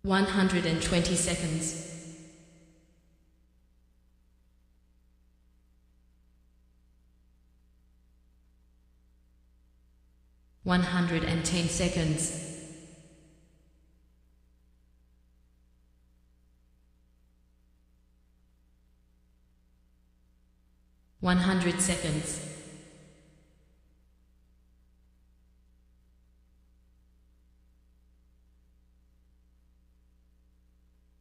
120 seconds. 110 seconds. 100 seconds.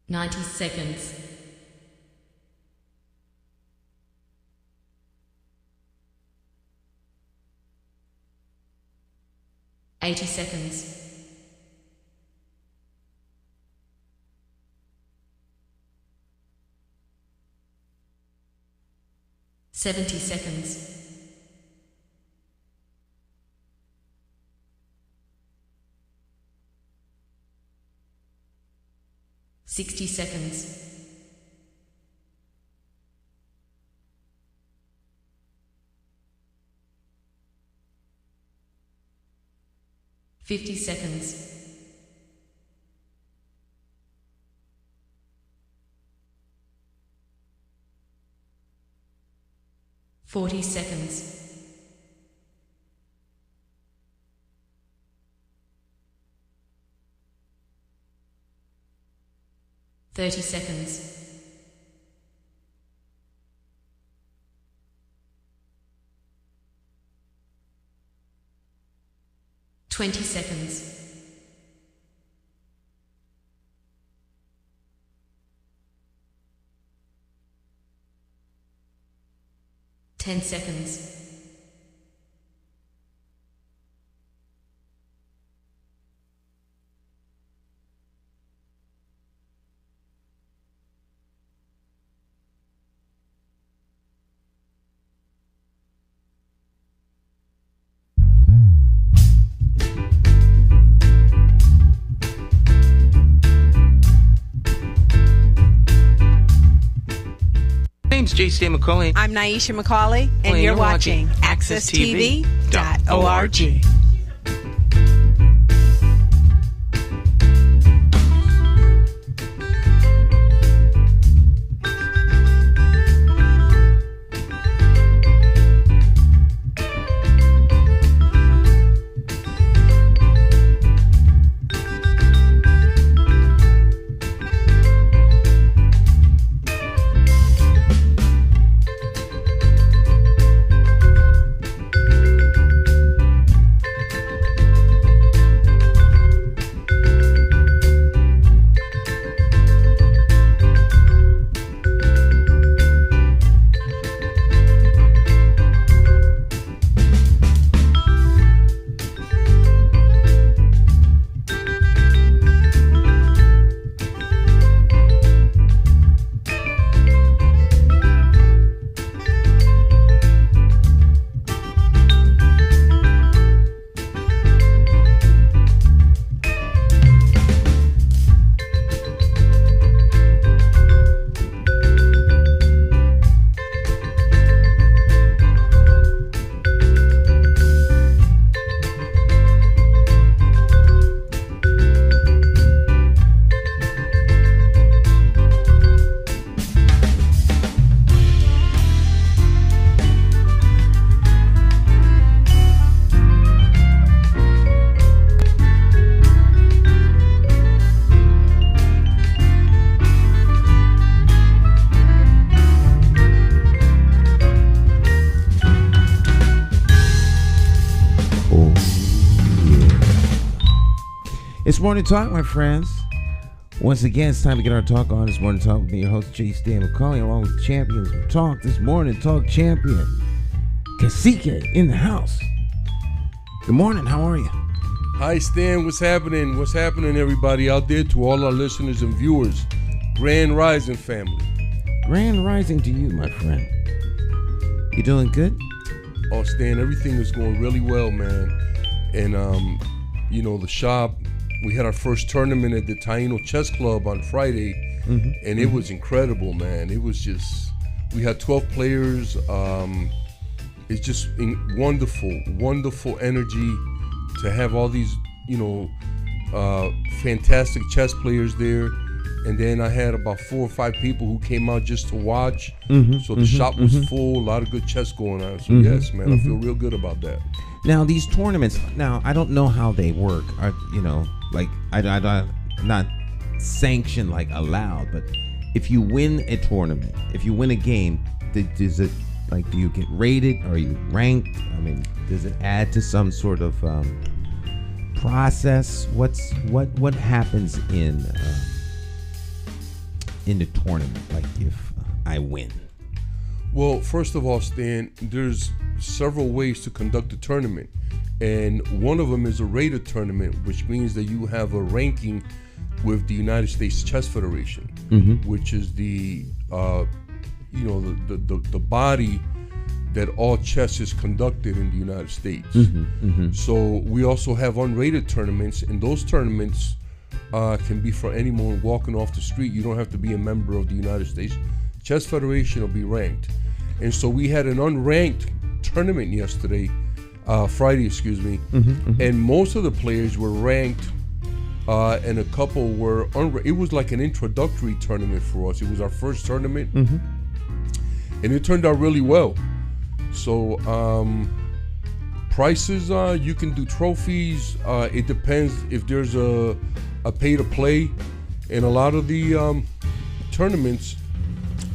90 seconds. 80 seconds. 70 seconds. 60 seconds. 50 seconds. 40 seconds. 30 seconds. 20 seconds. 10 seconds. J.C. McCauley. I'm Naisha McCauley, and you're watching AccessTV.org. It's Morning Talk, my friends. Once again, it's time to get our talk on. It's Morning Talk with me, your host, J.C. McCauley, along with champions of talk. This morning, talk champion, Cacique in the house. Good morning. How are you? Hi, Stan. What's happening? What's happening, everybody out there? To all our listeners and viewers, Grand Rising family. Grand Rising to you, my friend. You doing good? Oh, Stan, everything is going really well, man. And, the shop, we had our first tournament at the Taino Chess Club on Friday, and it was incredible, man. It was just, we had 12 players. It's just wonderful energy to have all these, fantastic chess players there. And then I had about 4 or 5 people who came out just to watch. So the shop was full, a lot of good chess going on. So yes, man, I feel real good about that. Now these tournaments. Now I don't know how they work. Like I not sanctioned, like allowed. But if you win a tournament, if you win a game, does it like, do you get rated? Are you ranked? I mean, does it add to some sort of process? What happens in the tournament, like if I win? Well, first of all, Stan, there's several ways to conduct a tournament, and one of them is a rated tournament, which means that you have a ranking with the United States Chess Federation, which is the the body that all chess is conducted in the United States. So we also have unrated tournaments, and those tournaments can be for anyone walking off the street. You don't have to be a member of the United States Chess Federation or be ranked. And so we had an unranked tournament yesterday, Friday, excuse me, and most of the players were ranked, and a couple were unranked. It was like an introductory tournament for us. It was our first tournament, and it turned out really well. So prices, you can do trophies. It depends if there's a pay to play, and a lot of the tournaments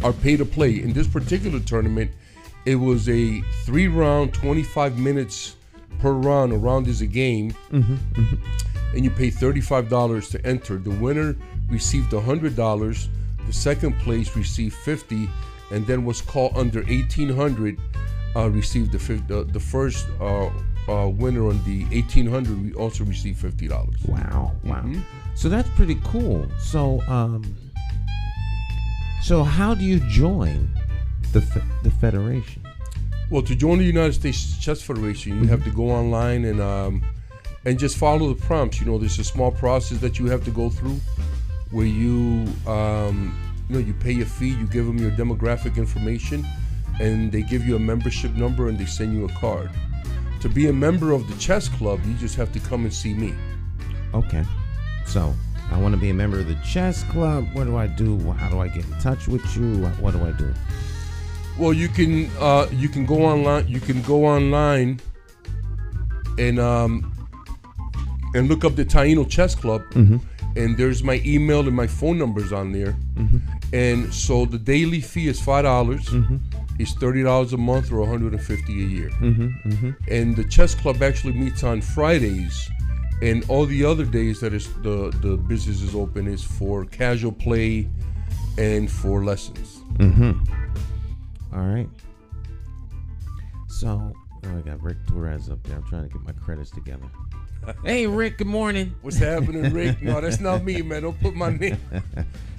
are pay to play. In this particular tournament, it was a 3-round, 25 minutes per round. A round is a game, and you pay $35 to enter. The winner received $100. The second place received $50, and then what's called under 1800 received the first winner on the 1800. We also received $50. Wow. So that's pretty cool. So how do you join the federation? Well, to join the United States Chess Federation, you have to go online and just follow the prompts. There's a small process that you have to go through where you pay a fee, you give them your demographic information, and they give you a membership number and they send you a card. To be a member of the chess club, you just have to come and see me. Okay. So I want to be a member of the chess club. What do I do? How do I get in touch with you? What do I do? Well, you can go online. You can go online and look up the Taino Chess Club, and there's my email and my phone numbers on there. And so the daily fee is $5. It's $30 a month or $150 a year. And the chess club actually meets on Fridays. And all the other days that is the business is open is for casual play and for lessons. All right. So I got Rick Torres up there. I'm trying to get my credits together. Hey, Rick. Good morning. What's happening, Rick? No, that's not me, man. Don't put my name.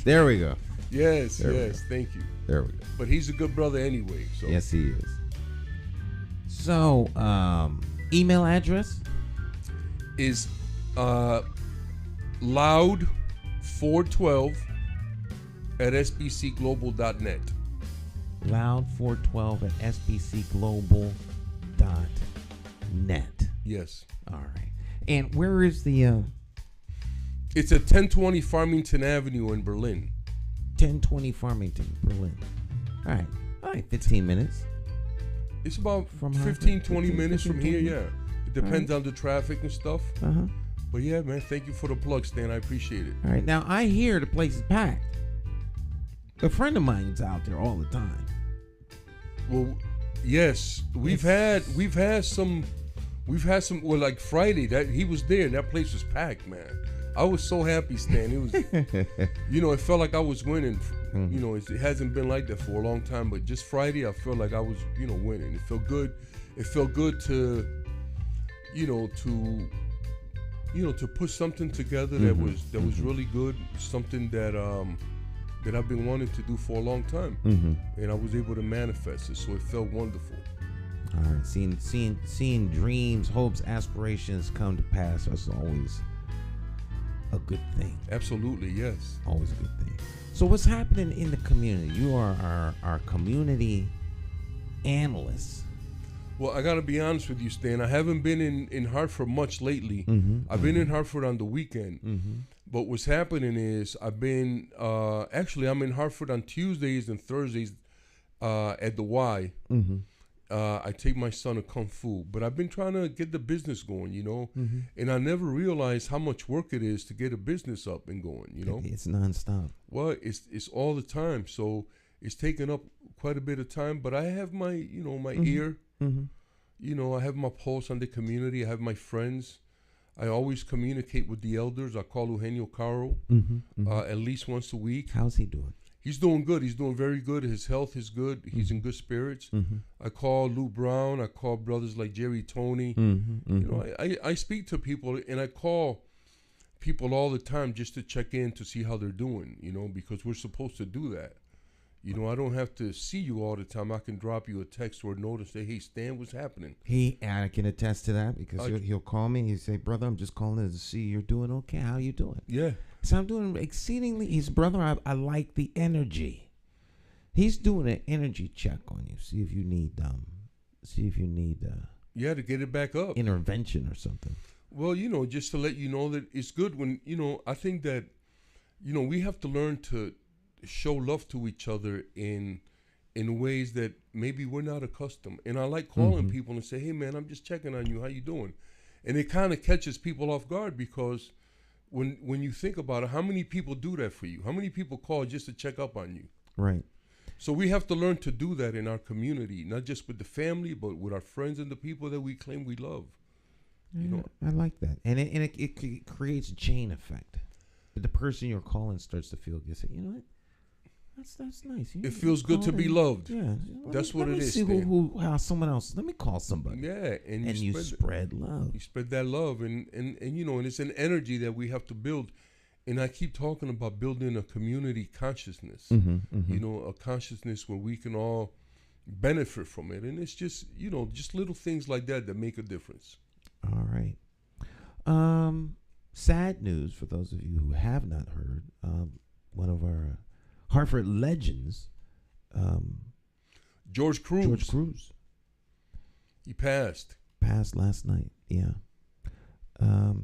There we go. Yes. Thank you. There we go. But he's a good brother anyway. So. Yes, he is. So, email address is loud412 at sbcglobal.net. Loud412 at sbcglobal.net. Yes. All right. And where is the... It's at 1020 Farmington Avenue in Berlin. 1020 Farmington, Berlin. All right, 15 minutes. It's about from 20 minutes from here, yeah. It depends on the traffic and stuff. But yeah, man, thank you for the plug, Stan. I appreciate it. All right, now I hear the place is packed. A friend of mine's out there all the time. Well, yes, we've had some. Well, like Friday, that he was there. That place was packed, man. I was so happy, Stan. It was, it felt like I was winning. It hasn't been like that for a long time, but just Friday, I felt like I was, winning. It felt good. It felt good to put something together that was really good. Something that I've been wanting to do for a long time, and I was able to manifest it. So it felt wonderful. All right, seeing dreams, hopes, aspirations come to pass. That's always a good thing. Absolutely, yes. Always a good thing. So what's happening in the community? You are our community analyst. Well, I got to be honest with you, Stan. I haven't been in Hartford much lately. I've been in Hartford on the weekend. But what's happening is I've been, actually, I'm in Hartford on Tuesdays and Thursdays at the Y. I take my son to Kung Fu. But I've been trying to get the business going, you know. And I never realized how much work it is to get a business up and going, you know. It's nonstop. Well, it's all the time. So it's taken up quite a bit of time. But I have my, you know, my ear. You know, I have my pulse on the community. I have my friends. I always communicate with the elders. I call Eugenio Caro at least once a week. How's he doing? He's doing good. He's doing very good. His health is good. He's in good spirits. I call Lou Brown. I call brothers like Jerry Tony. You know, I speak to people, and I call people all the time just to check in to see how they're doing, you know, because we're supposed to do that. You know, I don't have to see you all the time. I can drop you a text or a note and say, hey, Stan, what's happening? I can attest to that because he'll call me and he'll say, brother, I'm just calling to see you're doing okay. How you doing? Yeah. So I'm doing exceedingly. He's brother, I like the energy. He's doing an energy check on you. See if you need Yeah, to get it back up. Intervention or something. Well, you know, just to let you know that it's good when, you know, I think that, you know, we have to learn to show love to each other in ways that maybe we're not accustomed. And I like calling people and say, hey, man, I'm just checking on you. How you doing? And it kind of catches people off guard because when you think about it, how many people do that for you? How many people call just to check up on you? Right. So we have to learn to do that in our community, not just with the family, but with our friends and the people that we claim we love. You know, I like that. And it creates a chain effect. But the person you're calling starts to feel good. Say, you know what? That's nice. It feels good to be loved. Yeah, that's what it is. Let me see how someone else. Let me call somebody. Yeah, and you spread love. You spread that love, and you know, and it's an energy that we have to build. And I keep talking about building a community consciousness. You know, a consciousness where we can all benefit from it, and it's just, you know, just little things like that that make a difference. All right. Sad news for those of you who have not heard. One of our Hartford legends, George Cruz. George Cruz. He passed. Passed last night. Yeah. I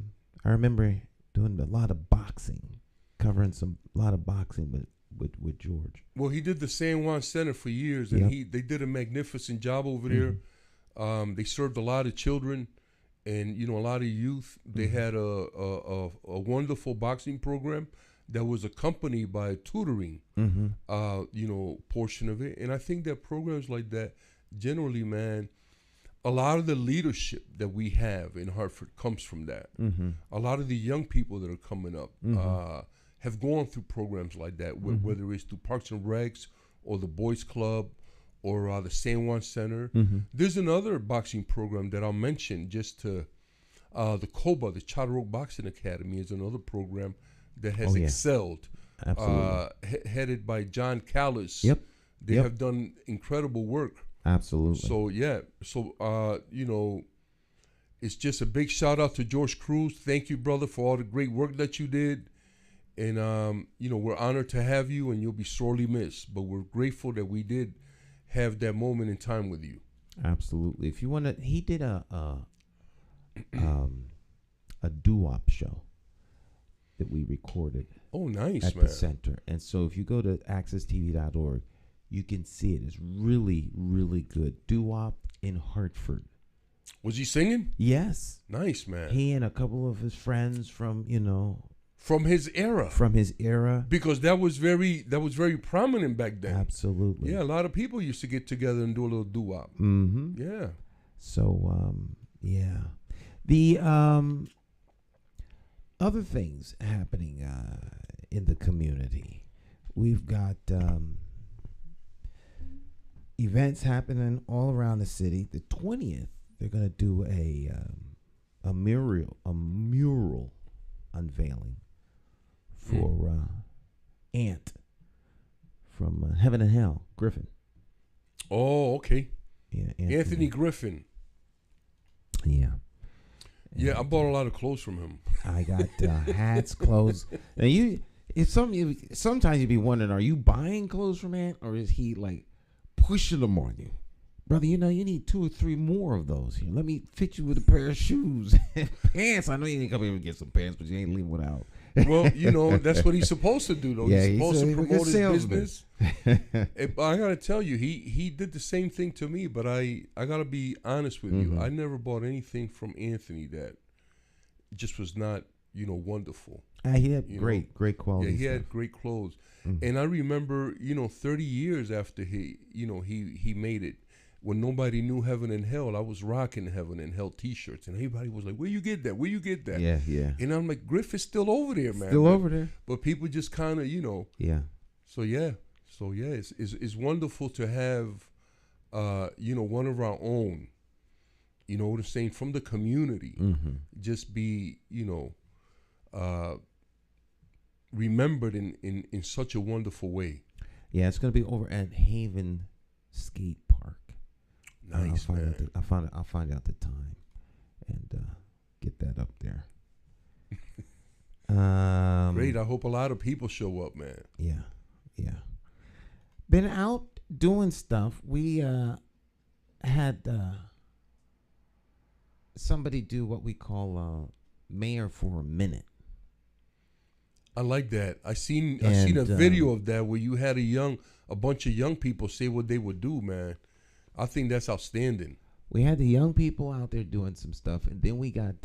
remember doing a lot of boxing, covering a lot of boxing with George. Well, he did the San Juan Center for years, and they did a magnificent job over there. They served a lot of children, and you know, a lot of youth. They had a wonderful boxing program that was accompanied by a tutoring, you know, portion of it. And I think that programs like that, generally, man, a lot of the leadership that we have in Hartford comes from that. A lot of the young people that are coming up have gone through programs like that, whether it's through Parks and Recs or the Boys Club or the San Juan Center. There's another boxing program that I'll mention just to, the COBA, the Charter Oak Boxing Academy, is another program that has excelled, headed by John Callis. They have done incredible work. Absolutely. So you know, it's just a big shout out to George Cruz. Thank you, brother, for all the great work that you did. And you know, we're honored to have you, and you'll be sorely missed. But we're grateful that we did have that moment in time with you. Absolutely. If you want to, he did a doo-wop show that we recorded. Oh, nice, at man. the center. And so if you go to accesstv.org, you can see it. It's really, really good. Doo-wop in Hartford. Was he singing? Yes. Nice, man. He and a couple of his friends from, you know, from his era. Because that was very prominent back then. Absolutely. Yeah, a lot of people used to get together and do a little doo-wop. Yeah. So, yeah. The other things happening in the community. We've got events happening all around the city. The 20th, they're going to do a mural unveiling for Ant from Heaven and Hell, Griffin. Oh, okay. Yeah, Anthony Griffin. Yeah. Yeah, I bought a lot of clothes from him. I got hats, clothes. Now sometimes you'd be wondering, are you buying clothes from Ant, or is he like pushing them on you? brother, you need 2 or 3 more of those here. Let me fit you with a pair of shoes and pants. I know you ain't come here and get some pants, but you ain't leaving without. Well, that's what he's supposed to do, though. Yeah, he's supposed to promote his salesman. business. I gotta tell you, he did the same thing to me. But I gotta be honest with you. I never bought anything from Anthony that just was not wonderful. He had great quality. Yeah, he stuff. had great clothes. And I remember 30 years after he made it, when nobody knew Heaven and Hell, I was rocking Heaven and Hell T-shirts, and everybody was like, "Where you get that? Where you get that?" Yeah. And I'm like, "Griff is still over there, man. Still over there." But people just kind of, Yeah. So it's wonderful to have, one of our own, what I'm saying, from the community, just be, remembered in such a wonderful way. Yeah, it's gonna be over at Haven Skate Park. Nice, man. I'll find out the time and get that up there. Great. I hope a lot of people show up, man. Yeah. Been out doing stuff. We had somebody do what we call Mayor for a Minute. I like that. I seen a video of that where you had a bunch of young people say what they would do, man. I think that's outstanding. We had the young people out there doing some stuff, and then we got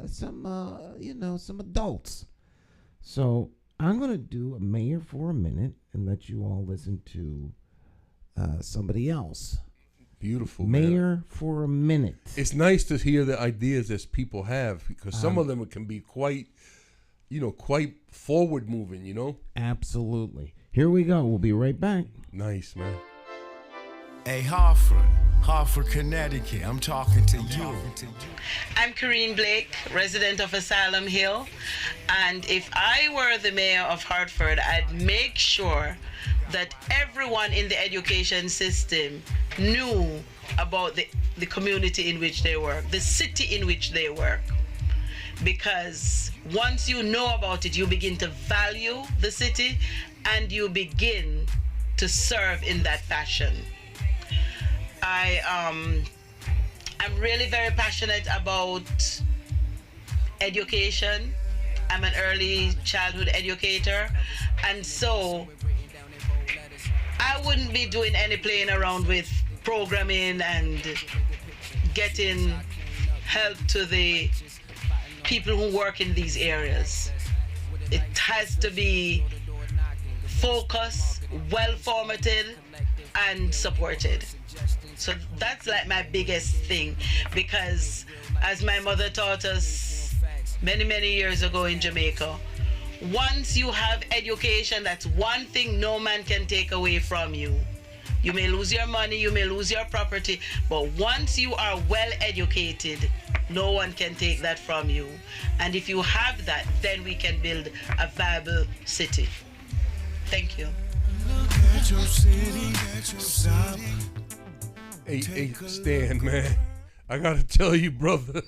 some adults. So I'm gonna do a Mayor for a Minute and let you all listen to somebody else. Beautiful, Mayor man. for a Minute. It's nice to hear the ideas that people have, because some of them can be quite forward moving, Absolutely. Here we go. We'll be right back. Nice, man. Hey, Hartford, Connecticut, I'm talking to you. I'm Corrine Blake, resident of Asylum Hill, and if I were the mayor of Hartford, I'd make sure that everyone in the education system knew about the community in which they work, the city in which they work. Because once you know about it, you begin to value the city and you begin to serve in that fashion. I'm really very passionate about education. I'm an early childhood educator, and so I wouldn't be doing any playing around with programming and getting help to the people who work in these areas. It has to be focused, well formatted, and supported. So that's like my biggest thing, because as my mother taught us many, many years ago in Jamaica, once you have education, that's one thing no man can take away from you. You may lose your money, you may lose your property, but once you are well educated, no one can take that from you. And if you have that, then we can build a viable city. Thank you. Hey, Stan, man, I gotta tell you, brother,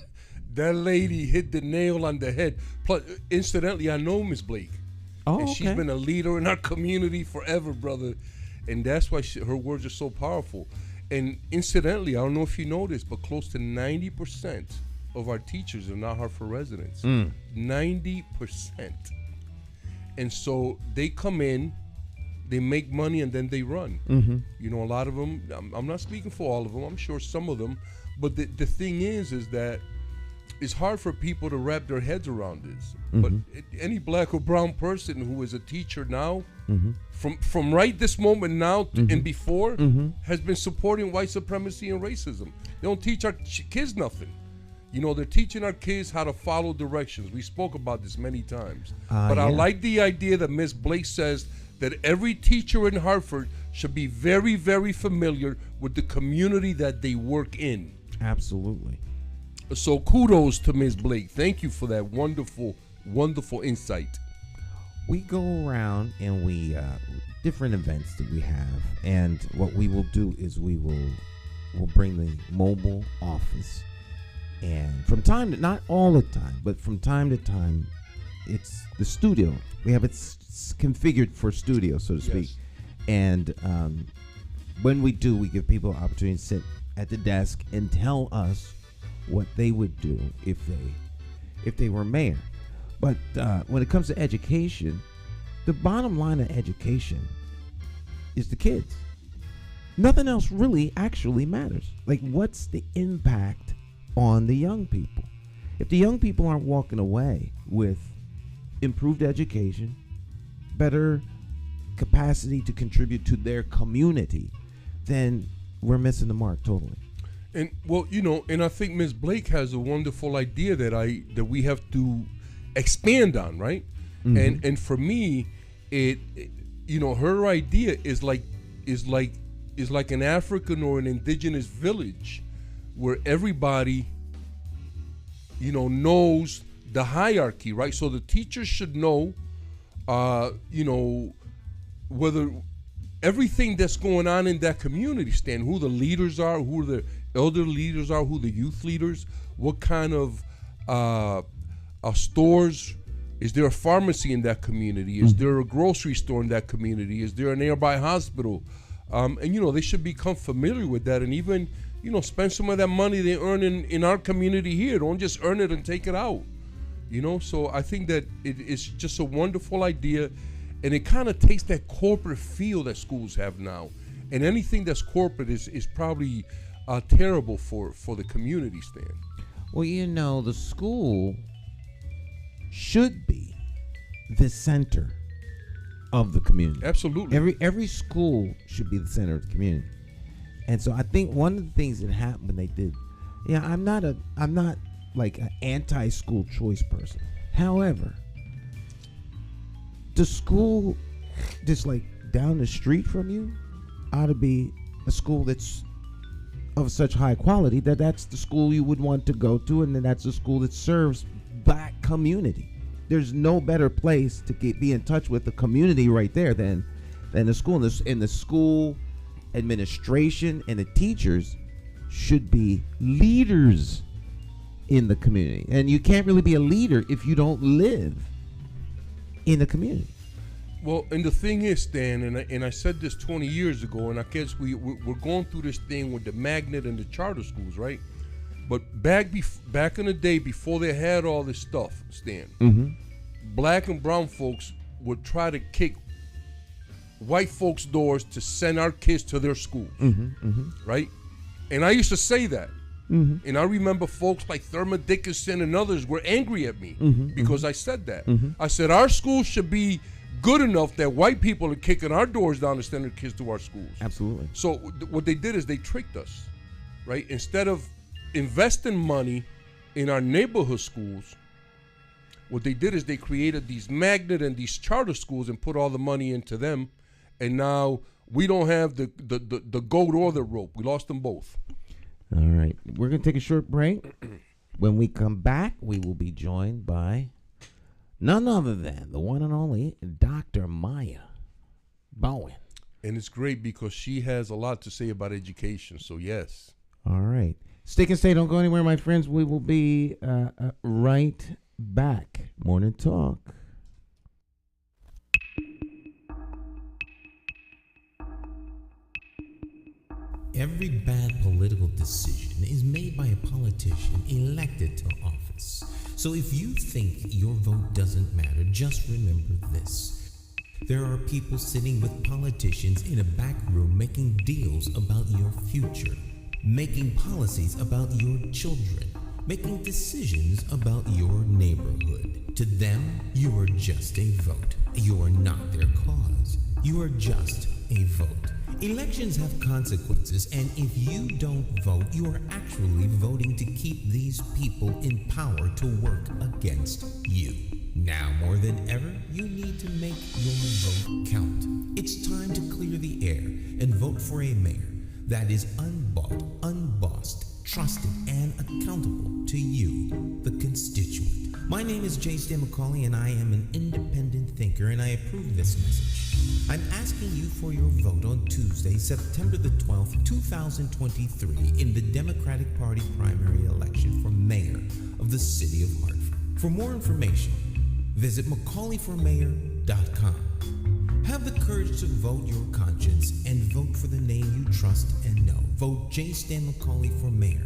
that lady hit the nail on the head. Plus, incidentally, I know Miss Blake. Oh, and okay. she's been a leader in our community forever, brother. And that's why her words are so powerful. And incidentally, I don't know if you know this, but close to 90% of our teachers are not Hartford residents. 90%. And so they come in, they make money, and then they run. A lot of them, I'm not speaking for all of them, I'm sure some of them, but the thing is that it's hard for people to wrap their heads around this. But any black or brown person who is a teacher now, from right this moment now and before, has been supporting white supremacy and racism. They don't teach our kids nothing. They're teaching our kids how to follow directions. We spoke about this many times. But I like the idea that Ms. Blake says that every teacher in Hartford should be very, very familiar with the community that they work in. Absolutely. So kudos to Ms. Blake. Thank you for that wonderful, wonderful insight. We go around and we different events that we have, and what we will do is we'll bring the mobile office, and from time to, not all the time, but from time to time, it's the studio. We have it configured for studio, so to speak, and when we do, we give people an opportunity to sit at the desk and tell us what they would do if they were mayor. But when it comes to education, the bottom line of education is the kids. Nothing else really actually matters. Like, what's the impact on the young people? If the young people aren't walking away with improved education, better capacity to contribute to their community, then we're missing the mark totally. And well, and I think Ms. Blake has a wonderful idea that we have to expand on, right? Mm-hmm. And for me, it her idea is like an African or an indigenous village where everybody knows the hierarchy, right? So the teachers should know whether everything that's going on in that community, Stan, who the leaders are, who the elder leaders are, who the youth leaders, what kind of stores. Is there a pharmacy in that community? Is there a grocery store in that community? Is there a nearby hospital? And they should become familiar with that, and even spend some of that money they earn in our community here. Don't just earn it and take it out. So I think that it's just a wonderful idea, and it kind of takes that corporate feel that schools have now. And anything that's corporate is probably terrible for the community, Stan. Well, the school should be the center of the community. Absolutely. Every school should be the center of the community. And so I think one of the things that happened when they did, I'm not like an anti-school choice person. However, the school just like down the street from you ought to be a school that's of such high quality that's the school you would want to go to, and then that's the school that serves Black community. There's no better place to be in touch with the community right there than the school. And the school administration and the teachers should be leaders in the community. And you can't really be a leader if you don't live in the community. Well, and the thing is, Stan, and I said this 20 years ago, and I guess we're going through this thing with the magnet and the charter schools, right? But back in the day, before they had all this stuff, Stan, Black and brown folks would try to kick white folks' doors to send our kids to their schools, right? And I used to say that. And I remember folks like Thurman Dickinson and others were angry at me because I said that. I said our schools should be good enough that white people are kicking our doors down to send their kids to our schools. Absolutely. So what they did is they tricked us, right? Instead of investing money in our neighborhood schools, what they did is they created these magnet and these charter schools and put all the money into them, and now we don't have the goat or the rope. We lost them both. All right, we're gonna take a short break. When we come back, we will be joined by none other than the one and only Dr. Maya Bowen. And it's great because she has a lot to say about education. So yes. All right. Stick and stay. Don't go anywhere, my friends. We will be right back. Morning Talk. Every bad political decision is made by a politician elected to office. So if you think your vote doesn't matter, just remember this. There are people sitting with politicians in a back room making deals about your future, making policies about your children, making decisions about your neighborhood. To them, you are just a vote. You are not their cause. You are just a vote. Elections have consequences, and if you don't vote, you are actually voting to keep these people in power to work against you. Now more than ever, you need to make your vote count. It's time to clear the air and vote for a mayor that is unbought, unbossed, trusted, and accountable to you, the constituent. My name is J. Stan McCauley, and I am an independent thinker, and I approve this message. I'm asking you for your vote on Tuesday, September the 12th, 2023, in the Democratic Party primary election for mayor of the city of Hartford. For more information, visit McCauleyformayor.com. Have the courage to vote your conscience and vote for the name you trust and know. Vote J. Stan McCauley for mayor.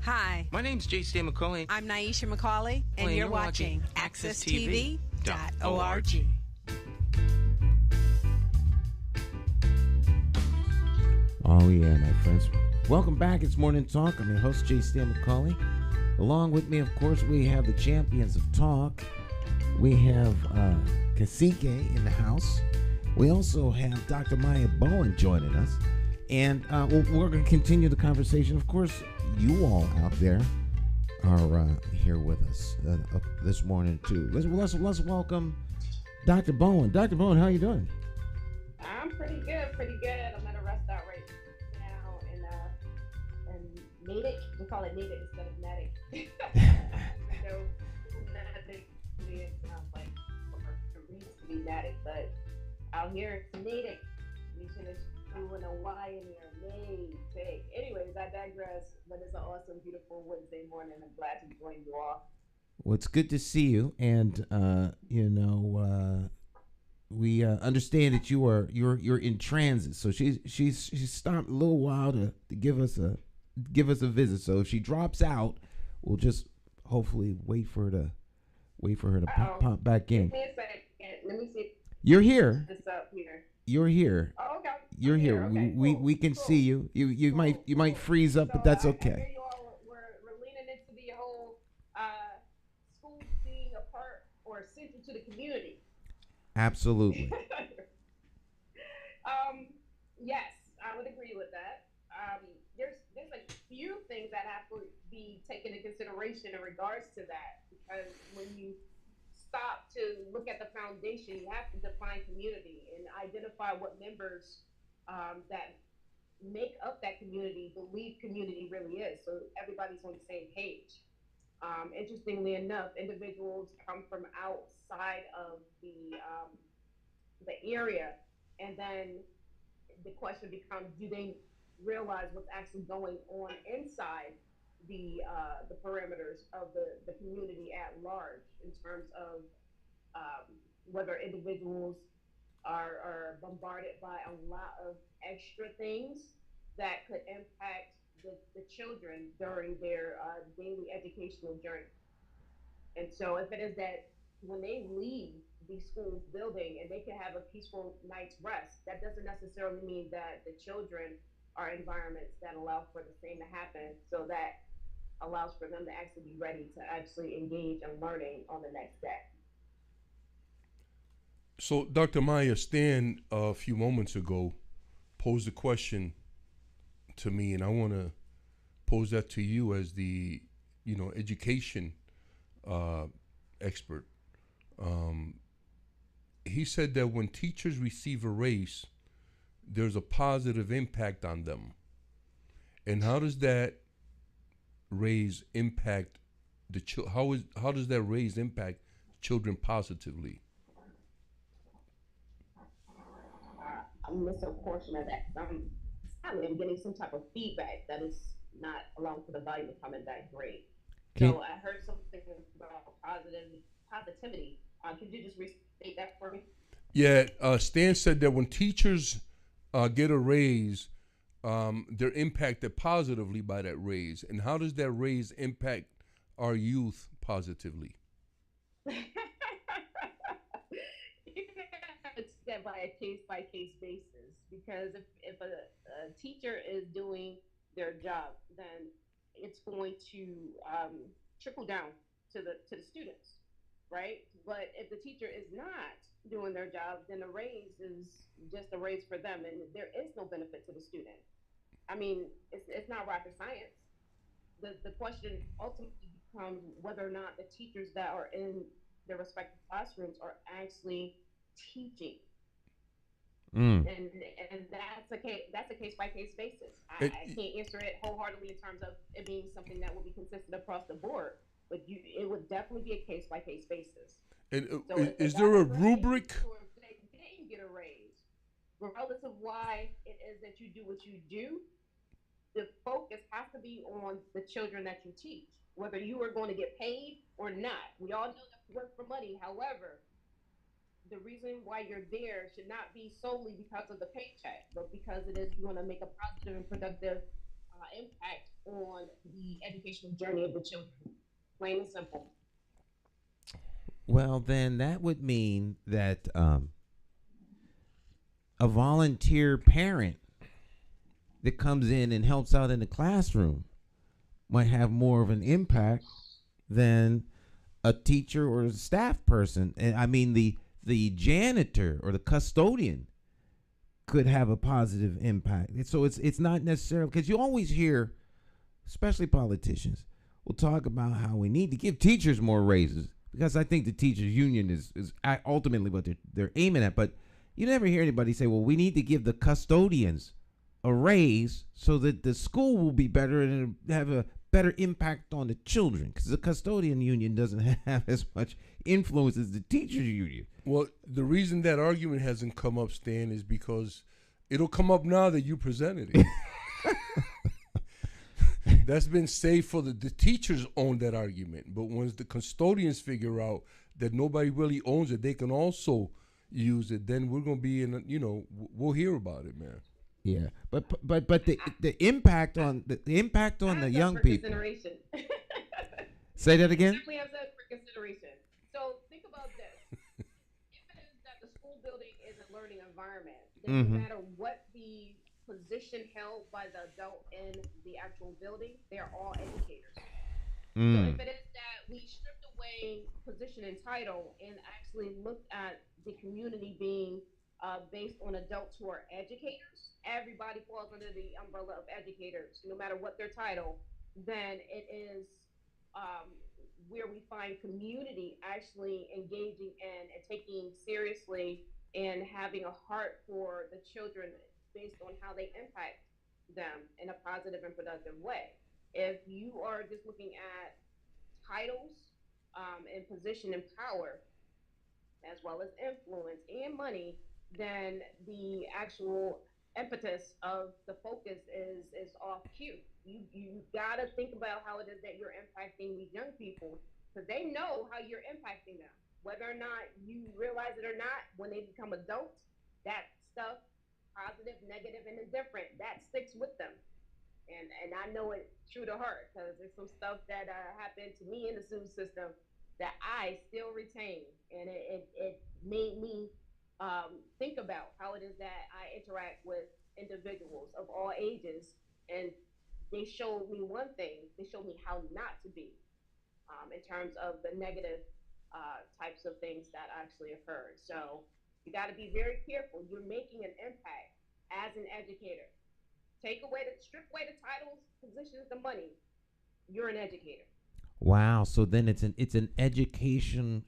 Hi, My name's J. Stan McCauley. I'm Naisha McCauley, and you're watching AccessTV.org. Oh, yeah, my friends. Welcome back. It's Morning Talk. I'm your host, J. Stan McCauley. Along with me, of course, we have the champions of talk. We have Cacique in the house. We also have Dr. Maya Bowen joining us. And we're going to continue the conversation. Of course, you all out there are here with us this morning, too. Let's welcome Dr. Bowen. Dr. Bowen, how are you doing? I'm pretty good. I'm at a rest stop right now in Natick. We call it Natick instead of Natick. Natick, it sounds like it used to be Natick, but out here it's Natick. You should have threw an Y in there. Natick. Anyways, I digress, but it's an awesome, beautiful Wednesday morning. I'm glad to join you all. Well, it's good to see you, and we understand that you're in transit. So she's stopped a little while to give us a visit. So if she drops out, we'll just hopefully wait for her to pop back in. Give me a second. Let me see. You're here. This up here. You're here. Oh, okay. You're here. Okay, We can see you. You might freeze up, but that's I okay. hear you all we're leaning into the whole schools being a part or central to the community. Absolutely. Yes, I would agree with that. There's a few things that have to be taken into consideration in regards to that, because when you stop to look at the foundation, you have to define community and identify what members that make up that community believe community really is, so everybody's on the same page. Interestingly enough, individuals come from outside of the area, and then the question becomes, do they realize what's actually going on inside the perimeters of the community at large, in terms of whether individuals are bombarded by a lot of extra things that could impact the children during their daily educational journey. And so if it is that when they leave the school building and they can have a peaceful night's rest, that doesn't necessarily mean that the children are environments that allow for the same to happen, so that allows for them to actually be ready to actually engage in learning on the next day. So, Dr. Maya, Stan a few moments ago posed a question to me, and I want to pose that to you as the, education expert. he said that when teachers receive a raise, there's a positive impact on them. And how does that raise impact how does that raise impact children positively? I missed a portion of that. Sadly, I'm getting some type of feedback that is not allowing for the volume to come in that great. Okay. So I heard something about positivity. Could you just restate that for me? Yeah, Stan said that when teachers get a raise, they're impacted positively by that raise. And how does that raise impact our youth positively? You have to step by case basis, because if a teacher is doing their job, then it's going to trickle down to the students, right? But if the teacher is not doing their job, then the raise is just a raise for them, and there is no benefit to the student. I mean, it's not rocket science. The question ultimately becomes whether or not the teachers that are in their respective classrooms are actually teaching. Mm. And that's a case by case basis. It, I can't answer it wholeheartedly in terms of it being something that will be consistent across the board, but it would definitely be a case by case basis. and So is there a rubric? or if they didn't get a raise, regardless of why it is that you do what you do, the focus has to be on the children that you teach, whether you are going to get paid or not. We all know that we work for money. However, the reason why you're there should not be solely because of the paycheck, but because it is going to make a positive and productive impact on the educational journey of the children. Plain and simple. Well, then that would mean that a volunteer parent that comes in and helps out in the classroom might have more of an impact than a teacher or a staff person. And I mean, the janitor or the custodian could have a positive impact. So it's not necessarily, because you always hear, especially politicians, will talk about how we need to give teachers more raises, because I think the teachers union is ultimately what they're aiming at. But you never hear anybody say, well, we need to give the custodians a raise so that the school will be better and have a better impact on the children, because the custodian union doesn't have as much influence as the teachers union. Well, the reason that argument hasn't come up, Stan, is because it'll come up now that you presented it. That's been saved for the teachers own that argument. But once the custodians figure out that nobody really owns it, they can also use it, then we're going to be in, we'll hear about it, man. Yeah, but the impact on the young people. Say that again. Definitely have that for consideration. So think about this: if it is that the school building is a learning environment, then no matter what the position held by the adult in the actual building, they are all educators. So if it is that we stripped away position and title and actually looked at the community being based on adults who are educators, everybody falls under the umbrella of educators, no matter what their title, then it is where we find community actually engaging in and taking seriously and having a heart for the children based on how they impact them in a positive and productive way. If you are just looking at titles and position and power, as well as influence and money, then the actual impetus of the focus is off cue. You gotta think about how it is that you're impacting these young people, because they know how you're impacting them, whether or not you realize it or not. When they become adults, that stuff, positive, negative, and indifferent, that sticks with them. And I know it true to heart, because there's some stuff that happened to me in the school system that I still retain, and it made me think about how it is that I interact with individuals of all ages, and they showed me one thing. They showed me how not to be in terms of the negative types of things that actually occurred. So you got to be very careful. You're making an impact as an educator. Strip away the titles, positions, the money. You're an educator. Wow. So then it's an education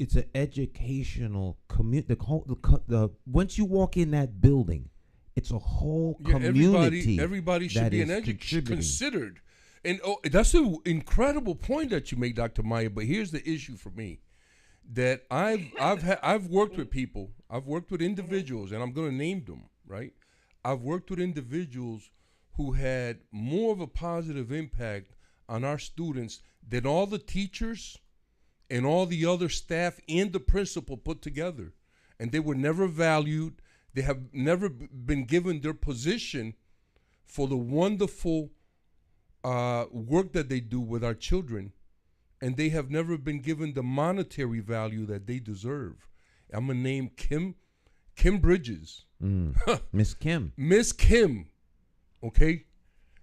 it's an educational community. The once you walk in that building, it's a whole community. Everybody should be an educator considered. And that's an incredible point that you make, Dr. Maya. But here's the issue for me: that I've worked with people, I've worked with individuals, and I'm going to name them, right? I've worked with individuals who had more of a positive impact on our students than all the teachers and all the other staff and the principal put together. And they were never valued. They have never been given their position for the wonderful work that they do with our children. And they have never been given the monetary value that they deserve. I'm going to name Kim Bridges. Miss Kim. Miss Kim, okay?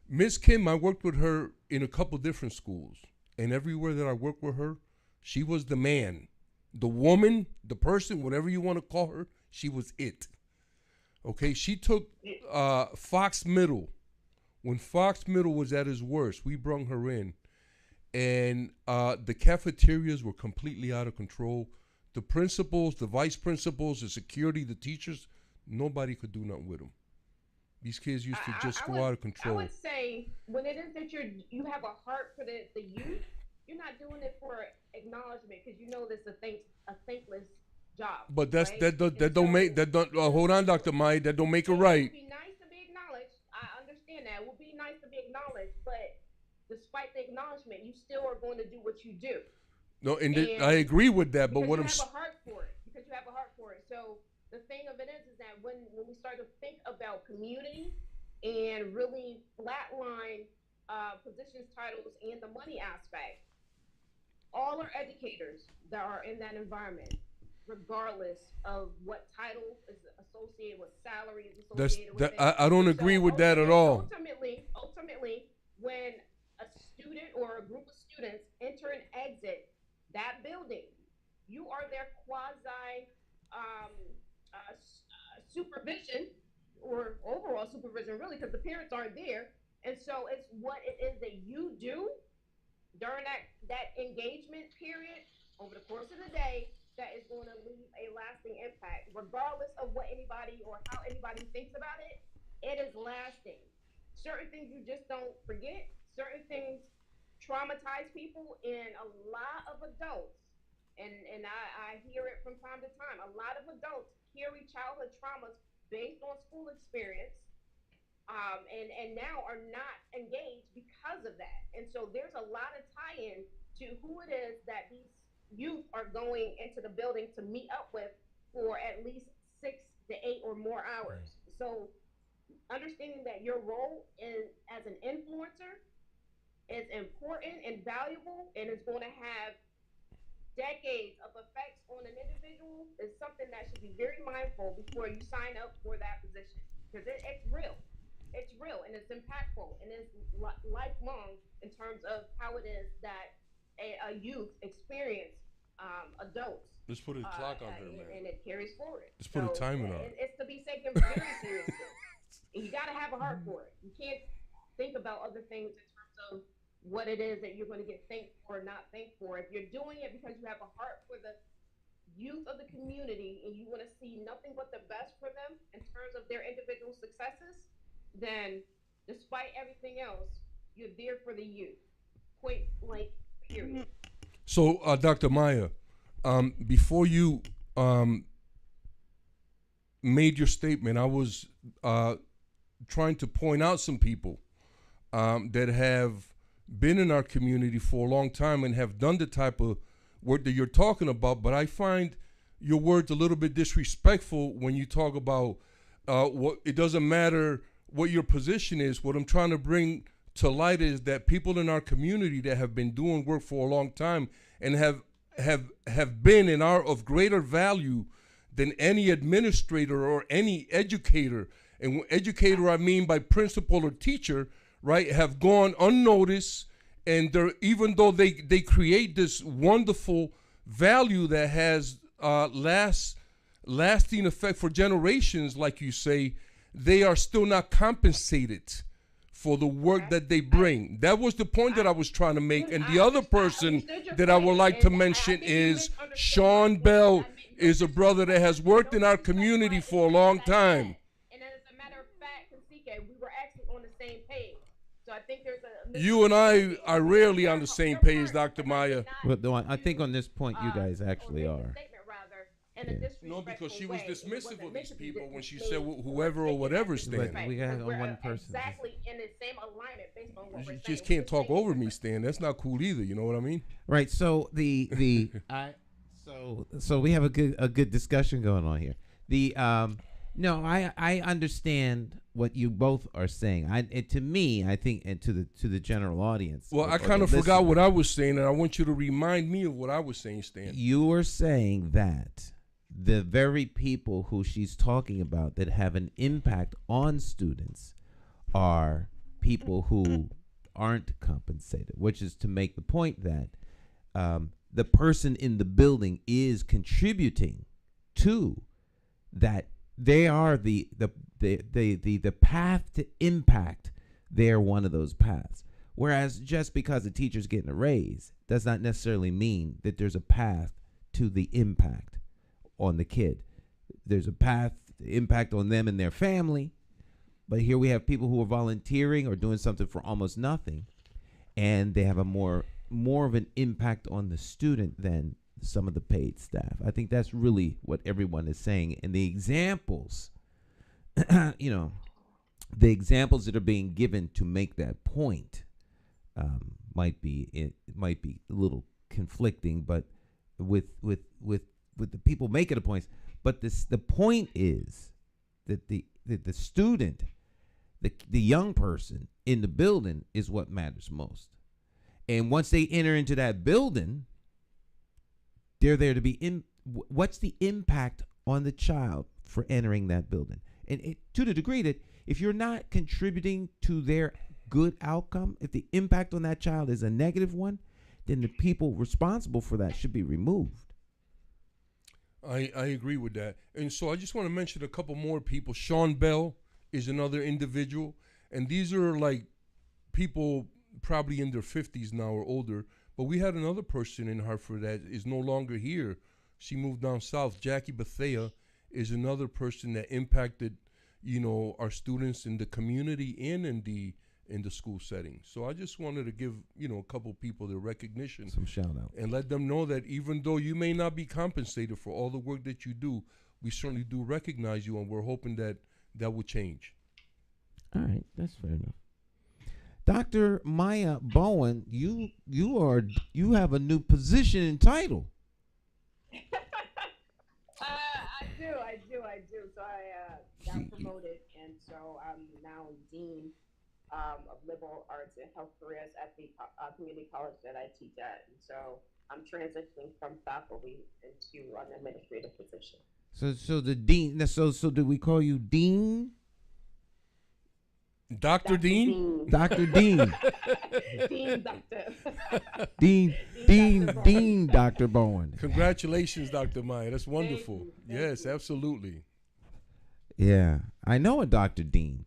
Miss Kim, I worked with her in a couple different schools. And everywhere that I worked with her, she was the man. The woman, the person, whatever you want to call her, she was it. Okay, she took Fox Middle. When Fox Middle was at its worst, we brung her in. And the cafeterias were completely out of control. The principals, the vice principals, the security, the teachers, nobody could do nothing with them. These kids used to just go out of control. I would say when it is that you have a heart for the youth, you're not doing it for acknowledgement because you know this is a thankless job. But that's right? that don't make that don't hold on, Dr. Maya, that don't make it right. It would be nice to be acknowledged. I understand that. It would be nice to be acknowledged, but despite the acknowledgement, you still are going to do what you do. No, and I agree with that. But what you have a heart for it. Because you have a heart for it. So the thing of it is that when we start to think about community and really flatline positions, titles, and the money aspect, all are educators that are in that environment, regardless of what title is associated with salary, is associated with it. I don't agree with that at all. Ultimately, when a student or a group of students enter and exit that building, you are their quasi supervision or overall supervision, really, because the parents aren't there. And so it's what it is that you do during that engagement period over the course of the day that is going to leave a lasting impact, regardless of what anybody or how anybody thinks about it. It is lasting. Certain things you just don't forget. Certain things traumatize people, and a lot of adults, and I hear it from time to time, a lot of adults carry childhood traumas based on school experience, and now are not engaged because of that. And so there's a lot of tie-in to who it is that these youth are going into the building to meet up with for at least 6 to 8 or more hours. So understanding that your role as an influencer is important and valuable and is going to have decades of effects on an individual is something that should be very mindful before you sign up for that position, because it's real. It's real and it's impactful and it's lifelong in terms of how it is that a youth experience adults. Let's put a clock on her, man. And it carries forward. Let's put a timer on. It's to be taken very seriously. And you got to have a heart for it. You can't think about other things in terms of what it is that you're going to get thanked for or not thanked for. If you're doing it because you have a heart for the youth of the community and you want to see nothing but the best for them in terms of their individual successes, then despite everything else, you're there for the youth. Point blank, period. So, Dr. Maya, before you made your statement, I was trying to point out some people that have been in our community for a long time and have done the type of work that you're talking about, but I find your words a little bit disrespectful when you talk about what it doesn't matter what your position is. What I'm trying to bring to light is that people in our community that have been doing work for a long time and have been and are of greater value than any administrator or any educator. And educator, I mean by principal or teacher, right, have gone unnoticed, and they're, even though they create this wonderful value that has lasting effect for generations, like you say, they are still not compensated for the work that they bring. That was the point that I was trying to make. And the other person that I would like to mention is Sean Bell, is a brother that has worked in our community for a long time. And as a matter of fact, Kasike, we were actually on the same page. So I think there's a You and I are rarely on the same page, Dr. Maya. But I think on this point, you guys actually are. No, because she was dismissive of these people when she said whoever or whatever Stan. But we got on one person. Exactly in the same alignment based on what we're saying. You just can't talk over me, Stan. That's not cool either. You know what I mean? Right. So so we have a good discussion going on here. No, I understand what you both are saying. To me, I think, and to the general audience. Well, I kind of forgot what I was saying, and I want you to remind me of what I was saying, Stan. You were saying that the very people who she's talking about that have an impact on students are people who aren't compensated, which is to make the point that the person in the building is contributing to that. They are the path to impact. They're one of those paths. Whereas just because a teacher's getting a raise does not necessarily mean that there's a path to the impact on the kid. There's a path to impact on them and their family. But here we have people who are volunteering or doing something for almost nothing, and they have a more of an impact on the student than some of the paid staff. I think that's really what everyone is saying. And the examples, the examples that are being given to make that point might be a little conflicting, but with the people making the points. But the point is that the student, the young person in the building is what matters most. And once they enter into that building, they're there to be what's the impact on the child for entering that building? And to the degree that if you're not contributing to their good outcome, if the impact on that child is a negative one, then the people responsible for that should be removed. I agree with that. And so I just want to mention a couple more people. Sean Bell is another individual. And these are like people probably in their 50s now or older. But we had another person in Hartford that is no longer here. She moved down south. Jackie Bethea is another person that impacted, our students in the community and in the school setting. So I just wanted to give, a couple people the recognition. Some shout out. And let them know that even though you may not be compensated for all the work that you do, we certainly do recognize you, and we're hoping that will change. All right, that's fair enough. Dr. Maya Bowen, you have a new position and title. I do. So I got promoted, and so I'm now Dean of Liberal Arts and Health Careers at the community college that I teach at. And so I'm transitioning from faculty into an administrative position. So the dean. So do we call you Dean? Dr. Dean? Dr. Dean. Dean Doctor. Dean Dr. Bowen. Congratulations, Dr. Maya. That's wonderful. Thank Yes, absolutely. Yeah, I know a Dr. Dean.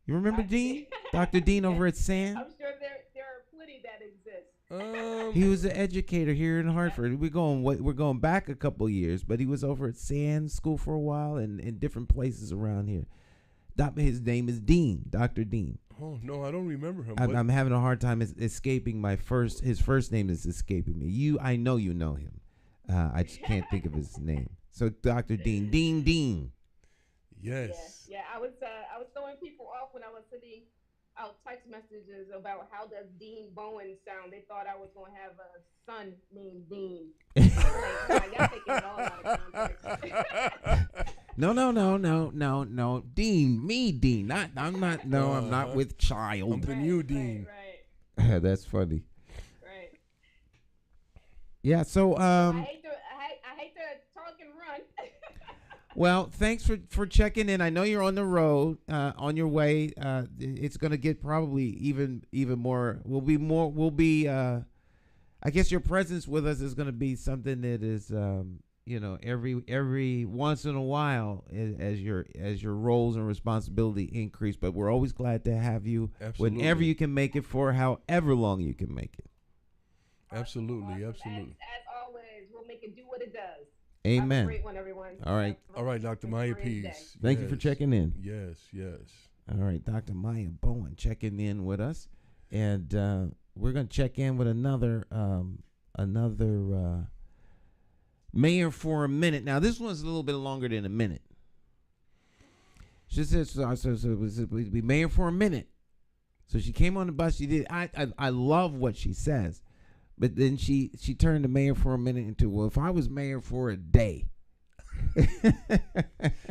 You remember Dean? Dr. Dean over at Sam? I'm sure there are plenty that exist. He was an educator here in Hartford. We're going back a couple years, but he was over at Sam School for a while and in different places around here. His name is Dean, Dr. Dean. Oh no, I don't remember him. I'm having a hard time escaping his first name is escaping me. I know you know him. I just can't think of his name. So Dr. Dean. Yes. Yeah. I was throwing people off when I was sending out text messages about how does Dean Bowen sound. They thought I was going to have a son named Dean. Y'all taking it all out of context. No. Dean. I'm not with child. I'm the new Dean. Right. That's funny. Right. Yeah. So I hate to talk and run. Well, thanks for checking in. I know you're on the road, on your way. It's gonna get probably even more. I guess your presence with us is gonna be something that is every once in a while as your roles and responsibility increase. But we're always glad to have you whenever you can make it for however long you can make it. Absolutely. As always, we'll make it do what it does. Amen. Have a great one, everyone. All right. All right, Dr. Maya, peace. Thank you for checking in. Yes. All right, Dr. Maya Bowen checking in with us, and we're gonna check in with another mayor for a minute. Now, this one's a little bit longer than a minute. She said, so it was be mayor for a minute. So she came on the bus. She did. I love what she says, but then she turned the mayor for a minute into, well, if I was mayor for a day.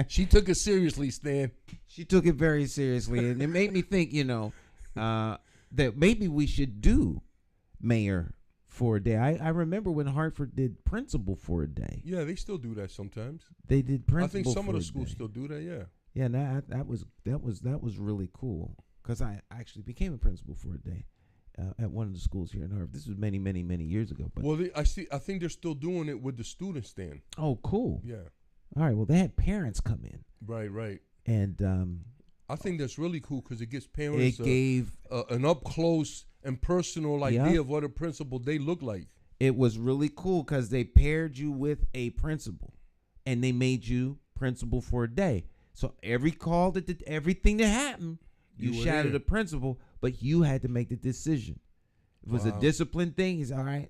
She took it seriously, Stan. She took it very seriously, and it made me think, that maybe we should do mayor for a day. I remember when Hartford did principal for a day. Yeah, they still do that sometimes. They did principal. I think some of the day. schools still do that. Yeah. Yeah, that was really cool because I actually became a principal for a day at one of the schools here in Hartford. This was many years ago. But I think they're still doing it with the students, Stan. Oh, cool. Yeah. All right. Well, they had parents come in. Right. And I think that's really cool because it gives parents an up close and personal idea of what a principal day looked like. It was really cool because they paired you with a principal, and they made you principal for a day. So everything that happened, you shadowed the principal, but you had to make the decision. It was a discipline thing. He's all right.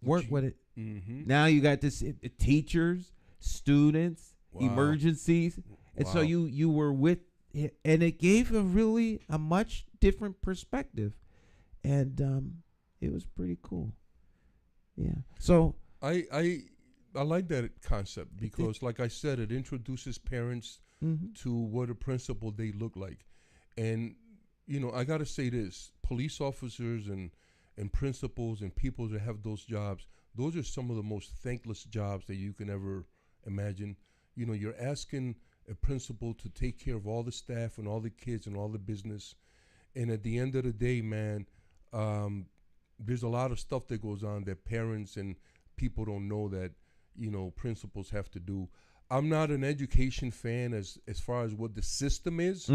Work with it. Mm-hmm. Now you got this teachers, students, emergencies, and so you were with it, and it gave a much different perspective, and it was pretty cool. Yeah. So I like that concept because, like I said, it introduces parents to what a principal day look like, and I got to say this: police officers and principals and people that have those jobs, those are some of the most thankless jobs that you can ever imagine. You're asking a principal to take care of all the staff and all the kids and all the business, and at the end of the day, man, there's a lot of stuff that goes on that parents and people don't know that principals have to do. I'm not an education fan as far as what the system is,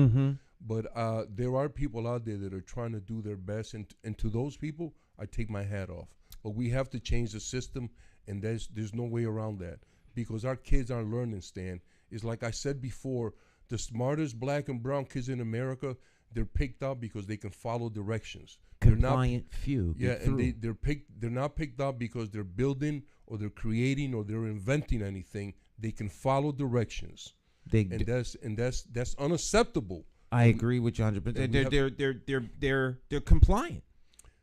but there are people out there that are trying to do their best, and to those people, I take my hat off. But we have to change the system, and there's no way around that because our kids aren't learning, Stan. It's like I said before, the smartest black and brown kids in America, they're picked out because they can follow directions. Compliant few. Yeah, and they're not picked out because they're building or they're creating or they're inventing anything. They can follow directions. That's unacceptable. I agree with you 100%. They're compliant.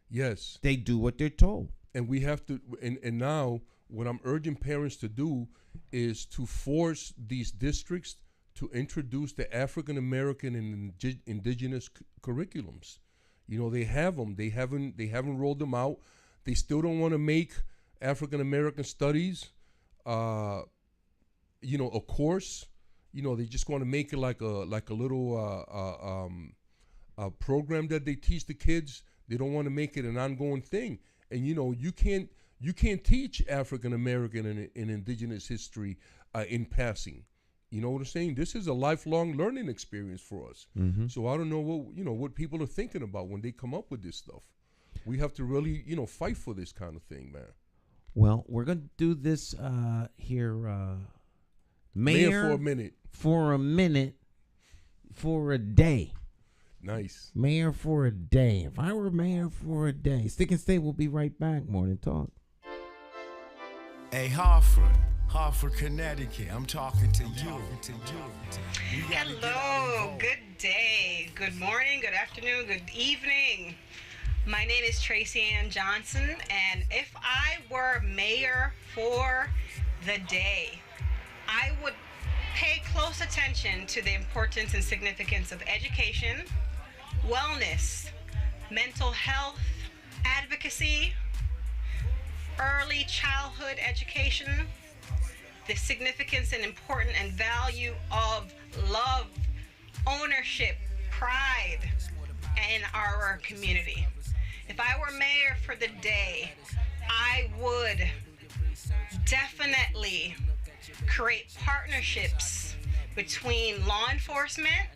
Yes. They do what they're told. And we have to and now what I'm urging parents to do is to force these districts to introduce the African American and indigenous curriculums. They have them. They haven't rolled them out. They still don't want to make African American studies a course. They just want to make it like a little program that they teach the kids. They don't want to make it an ongoing thing. And you can't teach African American and indigenous history in passing. You know what I'm saying? This is a lifelong learning experience for us. So I don't know what people are thinking about when they come up with this stuff. We have to really fight for this kind of thing, man. Well, we're gonna do this here. Mayor for a minute. For a minute. For a day. Nice. Mayor for a day. If I were mayor for a day. Stick and Stay, we'll be right back. Morning Talk. Hey, Hartford, Connecticut. I'm talking to you. Hello, good day, good morning, good afternoon, good evening. My name is Tracy Ann Johnson, and if I were mayor for the day, I would pay close attention to the importance and significance of education, wellness, mental health, advocacy, early childhood education, the significance and importance and value of love, ownership, pride in our community. If I were mayor for the day, I would definitely create partnerships between law enforcement,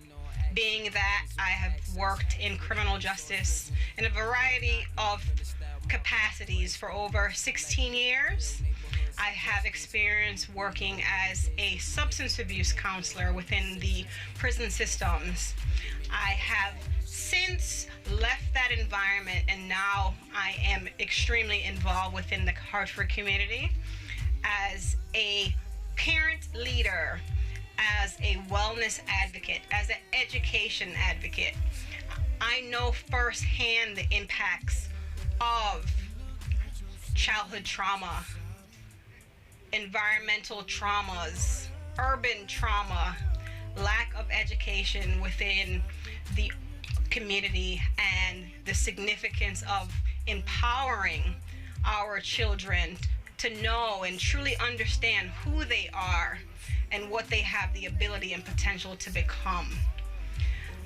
being that I have worked in criminal justice in a variety of capacities for over 16 years. I have experience working as a substance abuse counselor within the prison systems. I have since left that environment, and now I am extremely involved within the Hartford community as a parent leader, as a wellness advocate, as an education advocate. I know firsthand the impacts of childhood trauma, environmental traumas, urban trauma, lack of education within the community, and the significance of empowering our children to know and truly understand who they are and what they have the ability and potential to become.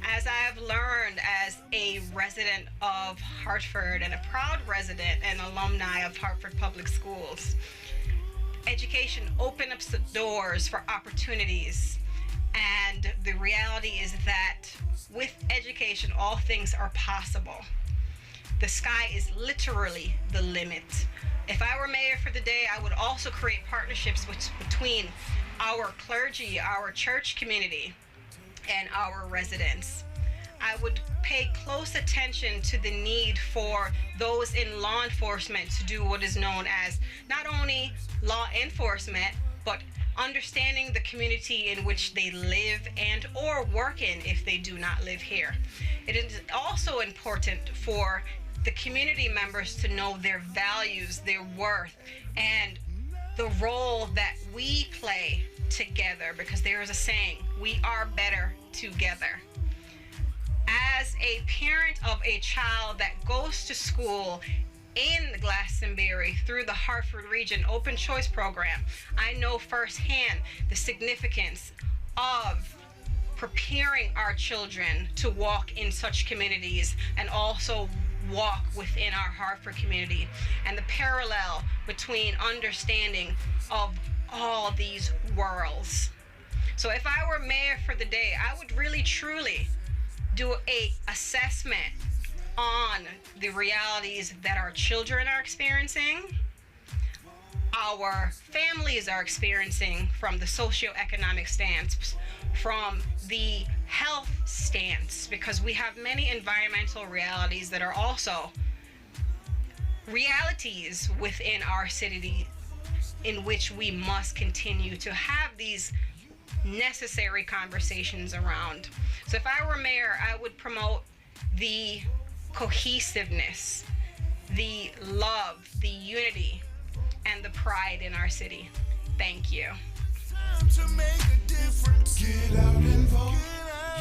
As I have learned as a resident of Hartford and a proud resident and alumni of Hartford Public Schools, education opens up the doors for opportunities, and the reality is that with education, all things are possible. The sky is literally the limit. If I were mayor for the day, I would also create partnerships between our clergy, our church community, and our residents. I would pay close attention to the need for those in law enforcement to do what is known as not only law enforcement, but understanding the community in which they live and or work in if they do not live here. It is also important for the community members to know their values, their worth, and the role that we play together, because there is a saying, we are better together. As a parent of a child that goes to school in Glastonbury through the Hartford Region Open Choice Program, I know firsthand the significance of preparing our children to walk in such communities and also walk within our Hartford community, and the parallel between understanding of all these worlds. So if I were mayor for the day, I would really truly do a assessment on the realities that our children are experiencing, our families are experiencing from the socioeconomic stance, from the health stance, because we have many environmental realities that are also realities within our city in which we must continue to have these necessary conversations around. So if I were mayor, I would promote the cohesiveness, the love, the unity, and the pride in our city. Thank you. Time to make a difference. Get out and vote.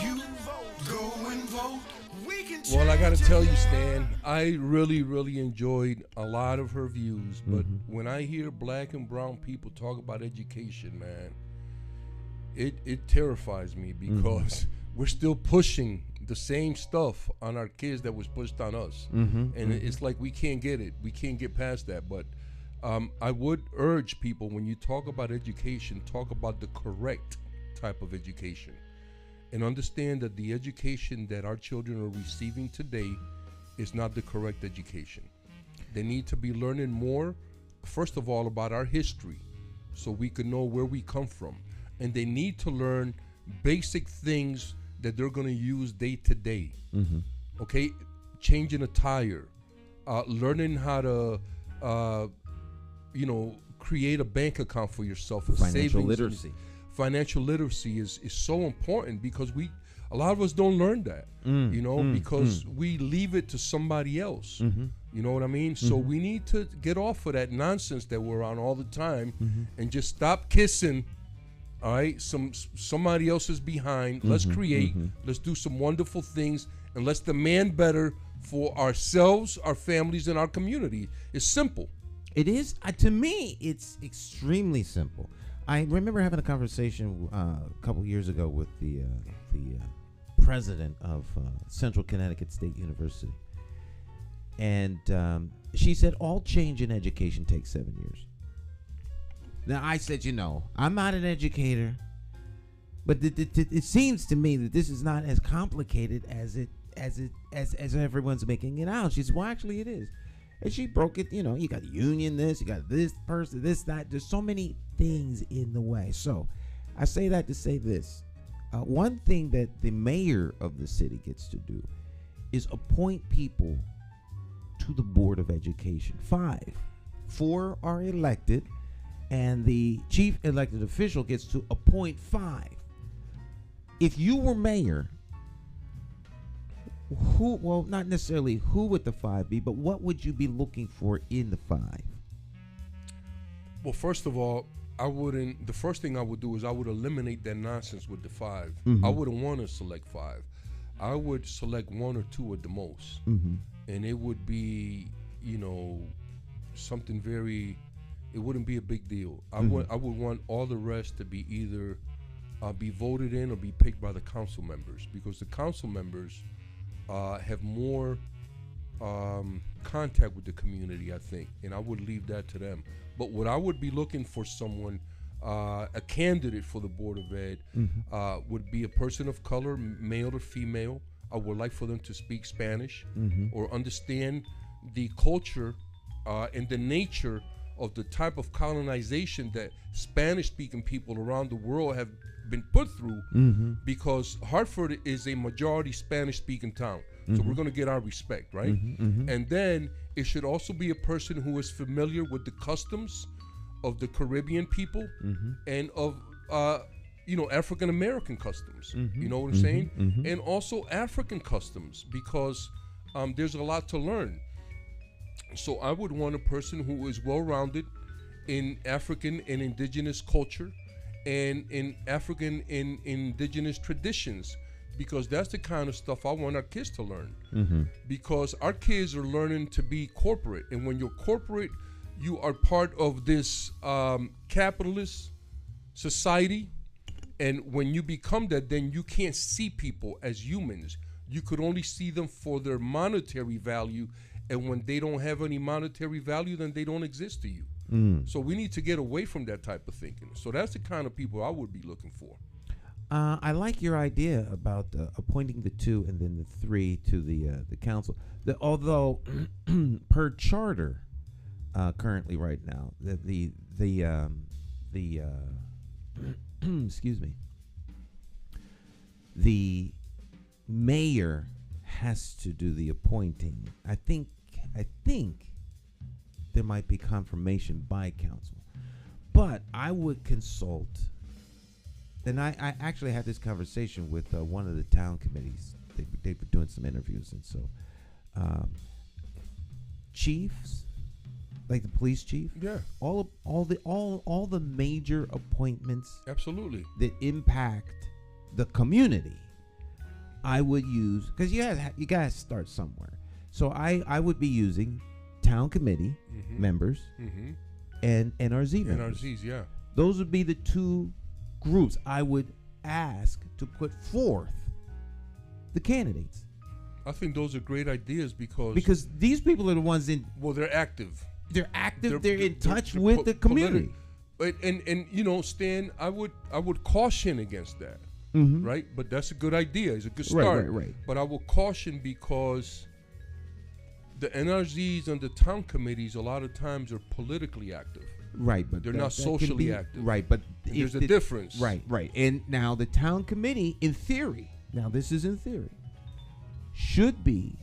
You vote. Go and vote. We can Well, I got to tell you, Stan, I really enjoyed a lot of her views. But when I hear black and brown people talk about education, man, it terrifies me, because we're still pushing the same stuff on our kids that was pushed on us. And it's like we can't get it. We can't get past that. But I would urge people, when you talk about education, talk about the correct type of education, and understand that the education that our children are receiving today is not the correct education. They need to be learning more, first of all, about our history, so we can know where we come from. And they need to learn basic things that they're going to use day to day. Okay, changing a tire, learning how to create a bank account for yourself. Financial literacy. Financial literacy is so important, because a lot of us don't learn that, because we leave it to somebody else. You know what I mean? So we need to get off of that nonsense that we're on all the time, and just stop kissing. All right, somebody else is behind. Let's create. Let's do some wonderful things, and let's demand better for ourselves, our families, and our community. It's simple. It is. To me, it's extremely simple. I remember having a conversation a couple years ago with the president of Central Connecticut State University, and she said all change in education takes 7 years. Now I said, I'm not an educator, but it seems to me that this is not as complicated as everyone's making it out. She said, well, actually it is. And she broke it, you got union this, you got this person, this, that. There's so many things in the way. So I say that to say this. One thing that the mayor of the city gets to do is appoint people to the Board of Education. 5. 4 are elected, and the chief elected official gets to appoint 5. If you were mayor, not necessarily who would the 5 be, but what would you be looking for in the 5? Well, first of all, the first thing I would do is I would eliminate that nonsense with the 5. I wouldn't want to select 5. I would select 1 or 2 at the most. And it would be, something it wouldn't be a big deal. I would want all the rest to be either be voted in or be picked by the council members, because the council members have more contact with the community, I think, and I would leave that to them. But what I would be looking for someone, a candidate for the Board of Ed, would be a person of color, male or female. I would like for them to speak Spanish or understand the culture and the nature of the type of colonization that Spanish-speaking people around the world have been put through, because Hartford is a majority Spanish-speaking town. So we're going to get our respect, right? And then it should also be a person who is familiar with the customs of the Caribbean people and of African American customs. You know what I'm saying? And also African customs, because there's a lot to learn. So I would want a person who is well-rounded in African and indigenous culture and in African and indigenous traditions, because that's the kind of stuff I want our kids to learn. Because our kids are learning to be corporate, and when you're corporate, you are part of this capitalist society, and when you become that, then you can't see people as humans. You could only see them for their monetary value, and when they don't have any monetary value, then they don't exist to you. So we need to get away from that type of thinking. So that's the kind of people I would be looking for. I like your idea about appointing the 2 and then the 3 to the council. Although per charter, currently right now, the excuse me, the mayor has to do the appointing. I think there might be confirmation by council, but I would consult. And I actually had this conversation with one of the town committees. They were doing some interviews, and so chiefs, like the police chief, all the major appointments, absolutely, that impact the community, I would use, because you guys start somewhere. So I would be using town committee members and NRZ members. NRZs, yeah. Those would be the 2 groups I would ask to put forth the candidates. I think those are great ideas, because these people are the ones they're active. They're active. They're in touch with the community. And Stan, I would caution against that, right? But that's a good idea. It's a good start. Right. But I will caution, because the NRZs and the town committees a lot of times are politically active. Right, but they're not socially active. Right, but there's a difference. Right. And now the town committee, in theory, now this is in theory, should be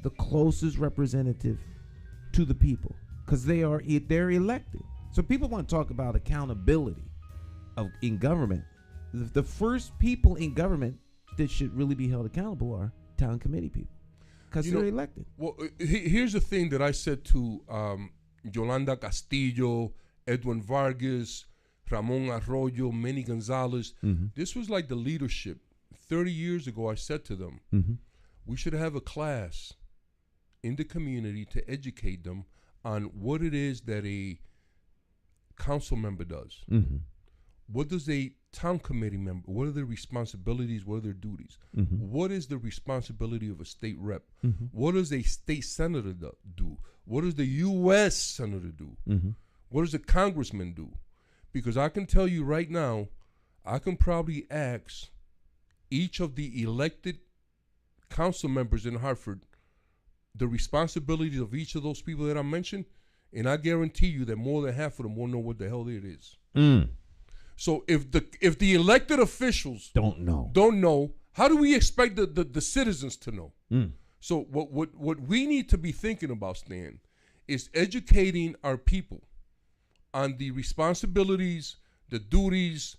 the closest representative to the people, because they're elected. So people want to talk about accountability in government. The first people in government that should really be held accountable are town committee people, because they're elected. Well, here's the thing that I said to Yolanda Castillo, Edwin Vargas, Ramon Arroyo, Manny Gonzalez. This was like the leadership. 30 years ago, I said to them, we should have a class in the community to educate them on what it is that a council member does. What does a town committee member, what are their responsibilities, what are their duties? What is the responsibility of a state rep? What does a state senator do? What does the U.S. senator do? What does a congressman do? Because I can tell you right now, I can probably ask each of the elected council members in Hartford the responsibilities of each of those people that I mentioned, and I guarantee you that more than half of them won't know what the hell it is. So if the elected officials don't know, how do we expect the citizens to know? So what we need to be thinking about, Stan, is educating our people on the responsibilities, the duties,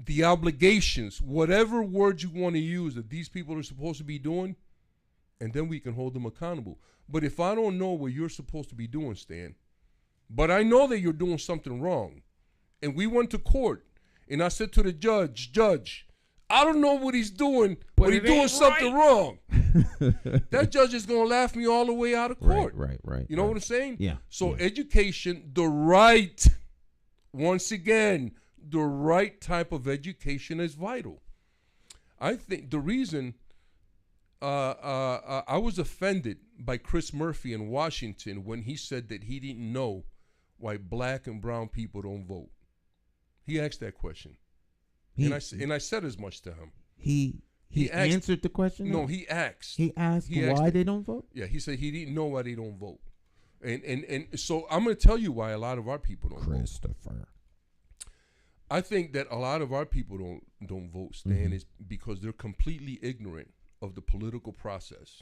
the obligations, whatever words you want to use that these people are supposed to be doing, and then we can hold them accountable. But if I don't know what you're supposed to be doing, Stan, but I know that you're doing something wrong, and we went to court, and I said to the judge, I don't know what he's doing, but he's doing something wrong. That judge is going to laugh me all the way out of court. Right. You know what I'm saying? Yeah. So education, once again, the right type of education is vital. I think the reason I was offended by Chris Murphy in Washington when he said that he didn't know why black and brown people don't vote. He asked that question. And I said as much to him. He asked, answered the question? No, he asked. He asked why they don't vote? Yeah, he said he didn't know why they don't vote. And so I'm going to tell you why a lot of our people don't vote. I think that a lot of our people don't vote, Stan, is because they're completely ignorant of the political process.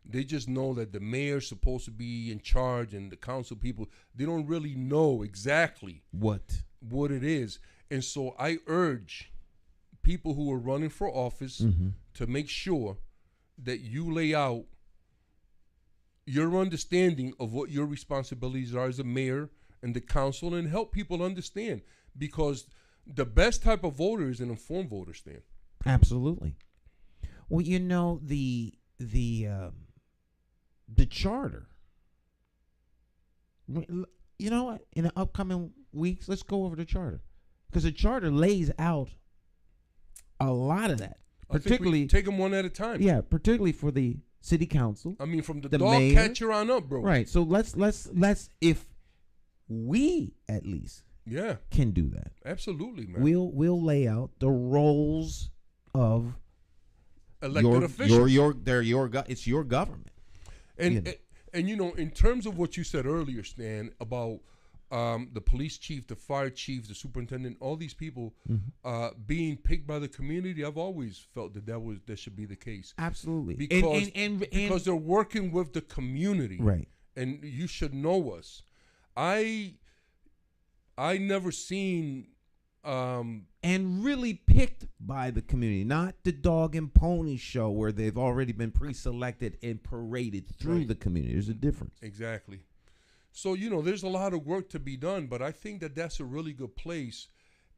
They just know that the mayor's supposed to be in charge and the council people, they don't really know exactly what it is. And so I urge people who are running for office to make sure that you lay out your understanding of what your responsibilities are as a mayor and the council, and help people understand, because the best type of voter is an informed voter, Stan. Absolutely. Well, you know, the charter, you know what, in the upcoming weeks, let's go over the charter, because the charter lays out a lot of that. Particularly, take them one at a time. Yeah, particularly for the city council. I mean, from the dog mayor, catcher on up, bro. Right. So let's if we at least can do that. Absolutely, man. We'll lay out the roles of elected officials. It's your government. And you know, in terms of what you said earlier, Stan, about the police chief, the fire chief, the superintendent, all these people being picked by the community, I've always felt that should be the case. Absolutely. Because they're working with the community. Right. And you should know us. I never seen and really picked by the community, not the dog and pony show where they've already been pre-selected and paraded through the community. There's a difference. Exactly. So, you know, there's a lot of work to be done, but I think that that's a really good place.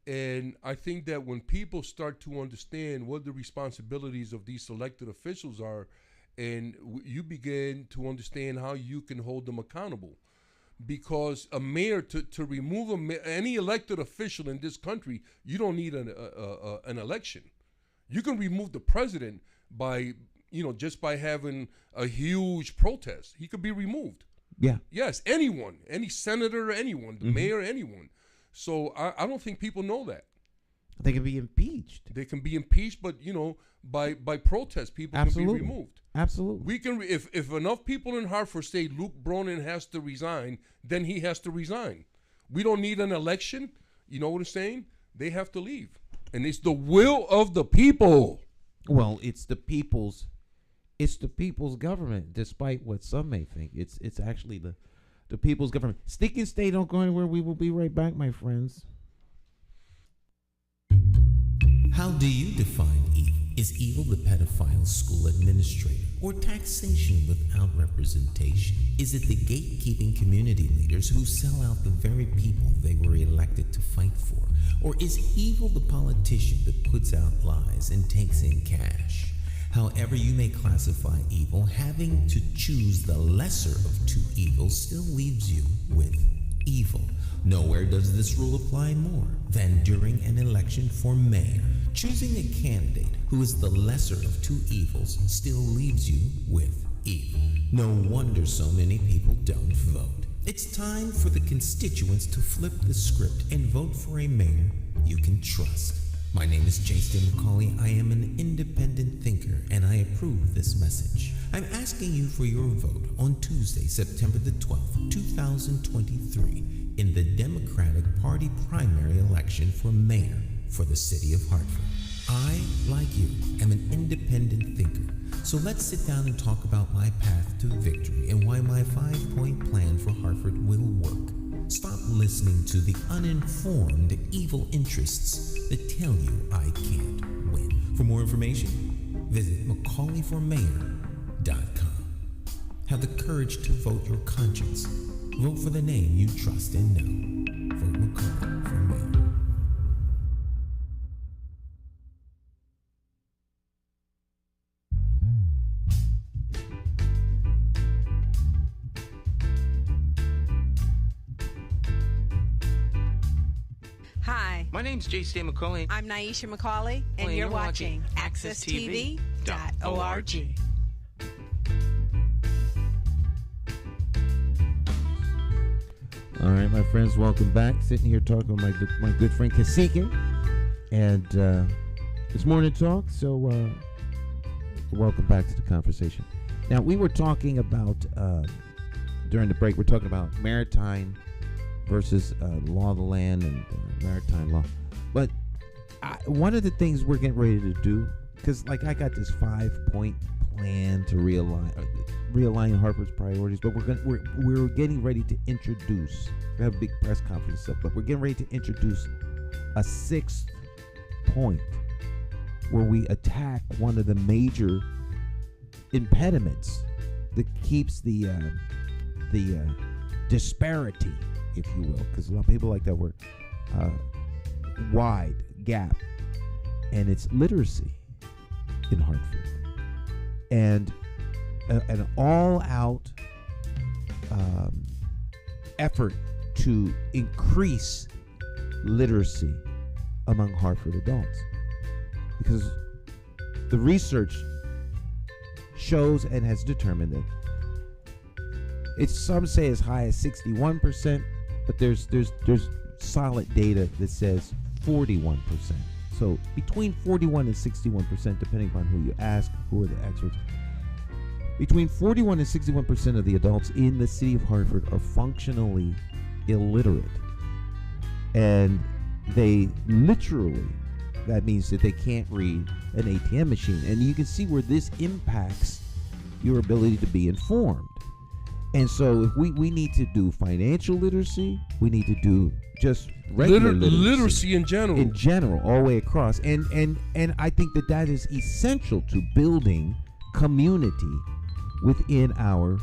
And I think that when people start to understand what the responsibilities of these elected officials are, and you begin to understand how you can hold them accountable. Because a mayor, to remove any elected official in this country, you don't need an election. You can remove the president by, just by having a huge protest. He could be removed. Yeah. Yes, anyone, any senator, anyone, the mayor, anyone. So I don't think people know that. They can be impeached. They can be impeached, but by protest, people can be removed. Absolutely. We can if enough people in Hartford say Luke Bronin has to resign, then he has to resign. We don't need an election. You know what I'm saying? They have to leave, and it's the will of the people. Well, it's the people's government, despite what some may think. It's actually the people's government. Stick and stay, don't go anywhere. We will be right back, my friends. How do you define evil? Is evil the pedophile school administrator or taxation without representation? Is it the gatekeeping community leaders who sell out the very people they were elected to fight for? Or is evil the politician that puts out lies and takes in cash? However you may classify evil, having to choose the lesser of two evils still leaves you with evil. Nowhere does this rule apply more than during an election for mayor. Choosing a candidate who is the lesser of two evils still leaves you with evil. No wonder so many people don't vote. It's time for the constituents to flip the script and vote for a mayor you can trust. My name is J.C. McCauley. I am an independent thinker, and I approve this message. I'm asking you for your vote on Tuesday, September the 12th, 2023, in the Democratic Party primary election for mayor for the city of Hartford. I, like you, am an independent thinker. So let's sit down and talk about my path to victory and why my 5-point plan for Hartford will work. Stop listening to the uninformed evil interests that tell you I can't win. For more information, visit McCauleyformayor.com. Have the courage to vote your conscience. Vote for the name you trust and know. Vote McCauley for mayor. Hi, My name's J.C. McCauley. I'm Naisha McCauley, and Well, you're watching AccessTV.org. All right, my friends, welcome back. Sitting here talking with my good friend Kasika, and it's morning talk. So welcome back to the conversation. Now we were talking about during the break. We're talking about maritime versus law of the land and maritime law. But one of the things we're getting ready to do, because like I got this 5-point plan to realign Hartford's priorities, but we're getting ready to introduce. We have a big press conference up, but we're getting ready to introduce a 6th point where we attack one of the major impediments that keeps the disparity, if you will, because a lot of people like that word, wide gap, and it's literacy in Hartford, and an all-out effort to increase literacy among Hartford adults, because the research shows and has determined that it's, some say as high as 61%, but there's solid data that says 41%. So between 41 and 61%, depending upon who you ask, who are the experts, between 41 and 61% of the adults in the city of Hartford are functionally illiterate. And they literally, that means that they can't read an ATM machine. And you can see where this impacts your ability to be informed. And so if we need to do financial literacy, we need to do just regular literacy in general, all the way across. And I think that is essential to building community within our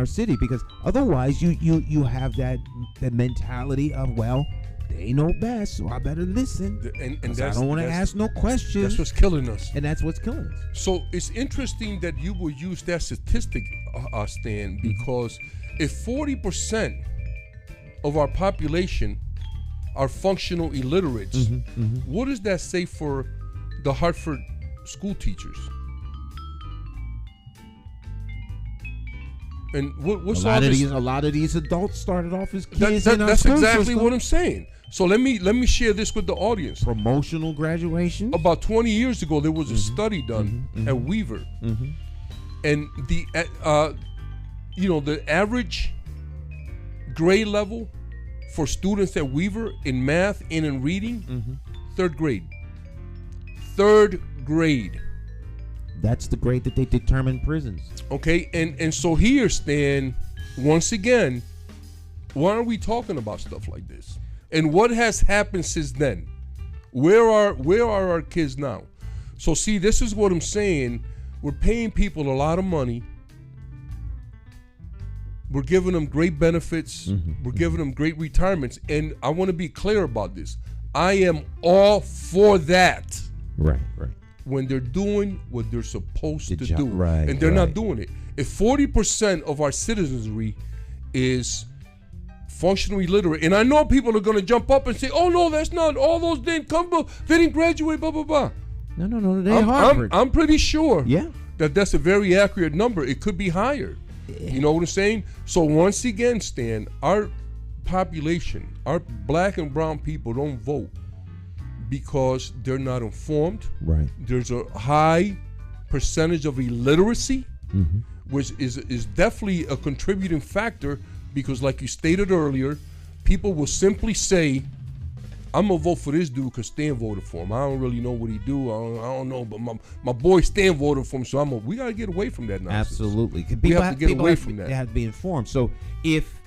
city, because otherwise you have that mentality of, well, they know best, so I better listen. And I don't want to ask no questions. That's what's killing us. And that's what's killing us. So it's interesting that you will use that statistic, Stan, because if 40% of our population are functional illiterates, what does that say for the Hartford school teachers? And what's a lot of these adults started off as kids. That's exactly what I'm saying. So let me share this with the audience. Promotional graduation. About 20 years ago, there was a study done at Weaver, and the average grade level for students at Weaver in math and in reading, third grade. Third grade. That's the grade that they determine prisons. Okay, and so here, Stan, once again, why are we talking about stuff like this? And what has happened since then? Where are our kids now? So see, this is what I'm saying. We're paying people a lot of money. We're giving them great benefits. We're giving them great retirements. And I want to be clear about this. I am all for that. Right. When they're doing what they're supposed to do. Right, and they're not doing it. If 40% of our citizenry is functionally illiterate, and I know people are going to jump up and say, oh, no, that's not, all those didn't come, they didn't graduate, blah, blah, blah. No, they're Harvard. I'm pretty sure that that's a very accurate number. It could be higher. You know what I'm saying? So once again, Stan, our population, our black and brown people don't vote because they're not informed. Right. There's a high percentage of illiteracy, which is definitely a contributing factor because, like you stated earlier, people will simply say, I'm gonna vote for this dude because Stan voted for him. I don't really know what he do. I don't know, but my boy Stan voted for him, so we gotta get away from that nonsense. Absolutely. We have to get away from that. They have to be informed. So if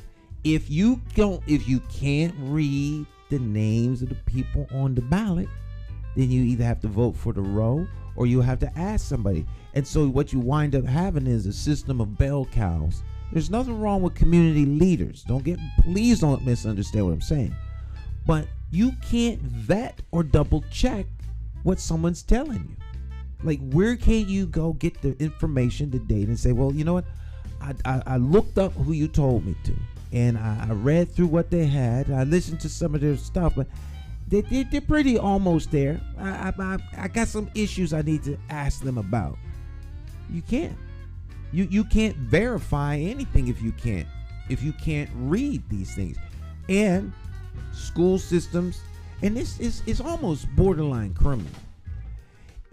you can't read the names of the people on the ballot, then you either have to vote for the row or you have to ask somebody. And so what you wind up having is a system of bell cows. There's nothing wrong with community leaders. Please don't misunderstand what I'm saying. But you can't vet or double check what someone's telling you. Like, where can you go get the information, the data, and say, well, you know what? I looked up who you told me to, and I read through what they had. I listened to some of their stuff, but they're pretty almost there. I got some issues I need to ask them about. You can't. You can't verify anything if you can't read these things. And school systems, and this is almost borderline criminal.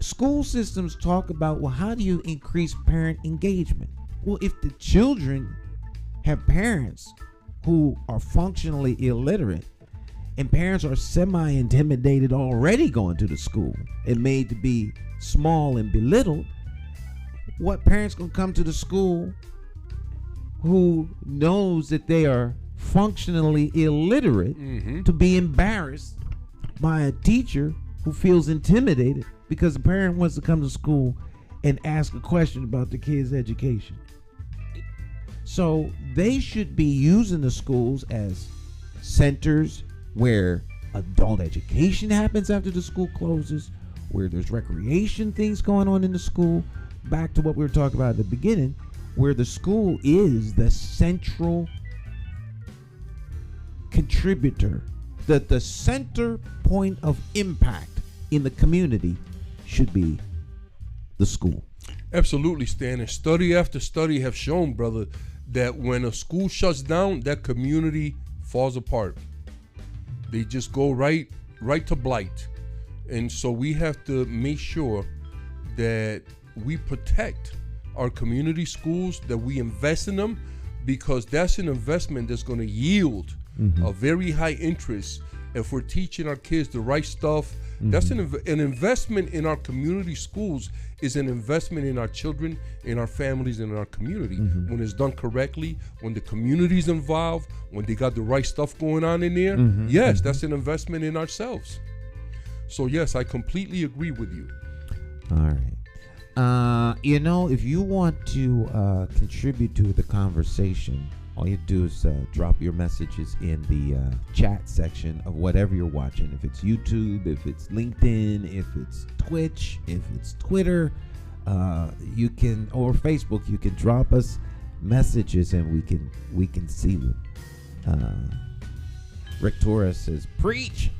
School systems talk about, well, how do you increase parent engagement? Well, if the children have parents who are functionally illiterate and parents are semi-intimidated already going to the school and made to be small and belittled, what parents gonna come to the school who knows that they are functionally illiterate to be embarrassed by a teacher who feels intimidated because the parent wants to come to school and ask a question about the kid's education? So they should be using the schools as centers where adult education happens after the school closes, where there's recreation things going on in the school. Back to what we were talking about at the beginning, where the school is the central contributor, that the center point of impact in the community should be the school. Absolutely, Stan. And study after study have shown, brother, that when a school shuts down, that community falls apart. They just go right to blight. And so we have to make sure that we protect our community schools, that we invest in them, because that's an investment that's going to yield a very high interest. If we're teaching our kids the right stuff, that's an investment in our community schools is an investment in our children, in our families, and in our community. When it's done correctly, when the community's involved, when they got the right stuff going on in there, yes, that's an investment in ourselves. So yes, I completely agree with you. All right. If you want to contribute to the conversation, all you do is drop your messages in the chat section of whatever you're watching. If it's YouTube, if it's LinkedIn, if it's Twitch, if it's Twitter, you can, or Facebook, you can drop us messages and we can see them. Rick Torres says, "Preach,